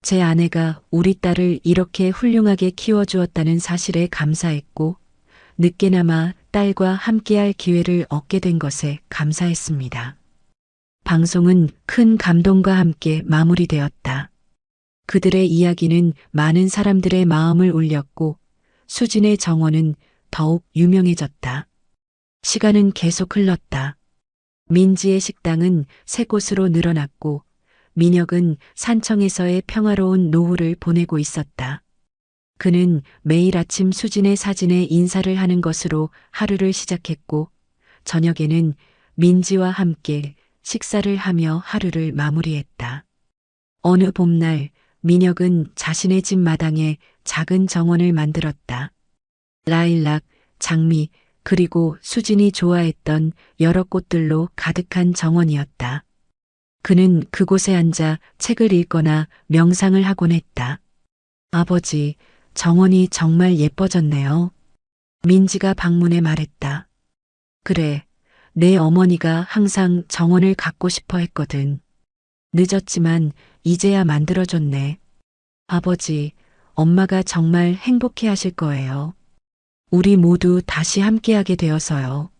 제 아내가 우리 딸을 이렇게 훌륭하게 키워주었다는 사실에 감사했고, 늦게나마 딸과 함께할 기회를 얻게 된 것에 감사했습니다. 방송은 큰 감동과 함께 마무리되었다. 그들의 이야기는 많은 사람들의 마음을 울렸고 수진의 정원은 더욱 유명해졌다. 시간은 계속 흘렀다. 민지의 식당은 새 곳으로 늘어났고 민혁은 산청에서의 평화로운 노후를 보내고 있었다. 그는 매일 아침 수진의 사진에 인사를 하는 것으로 하루를 시작했고 저녁에는 민지와 함께 식사를 하며 하루를 마무리했다. 어느 봄날 민혁은 자신의 집 마당에 작은 정원을 만들었다. 라일락, 장미, 그리고 수진이 좋아했던 여러 꽃들로 가득한 정원이었다. 그는 그곳에 앉아 책을 읽거나 명상을 하곤 했다. 아버지, 정원이 정말 예뻐졌네요. 민지가 방문해 말했다. 그래, 내 어머니가 항상 정원을 갖고 싶어 했거든. 늦었지만 이제야 만들어줬네. 아버지, 엄마가 정말 행복해 하실 거예요. 우리 모두 다시 함께하게 되어서요.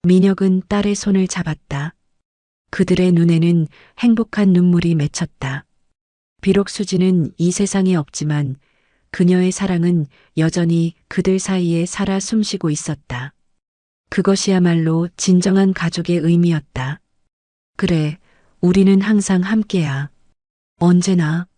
민혁은 딸의 손을 잡았다. 그들의 눈에는 행복한 눈물이 맺혔다. 비록 수지는 이 세상에 없지만 그녀의 사랑은 여전히 그들 사이에 살아 숨쉬고 있었다. 그것이야말로 진정한 가족의 의미였다. 그래, 우리는 항상 함께야. 언제나.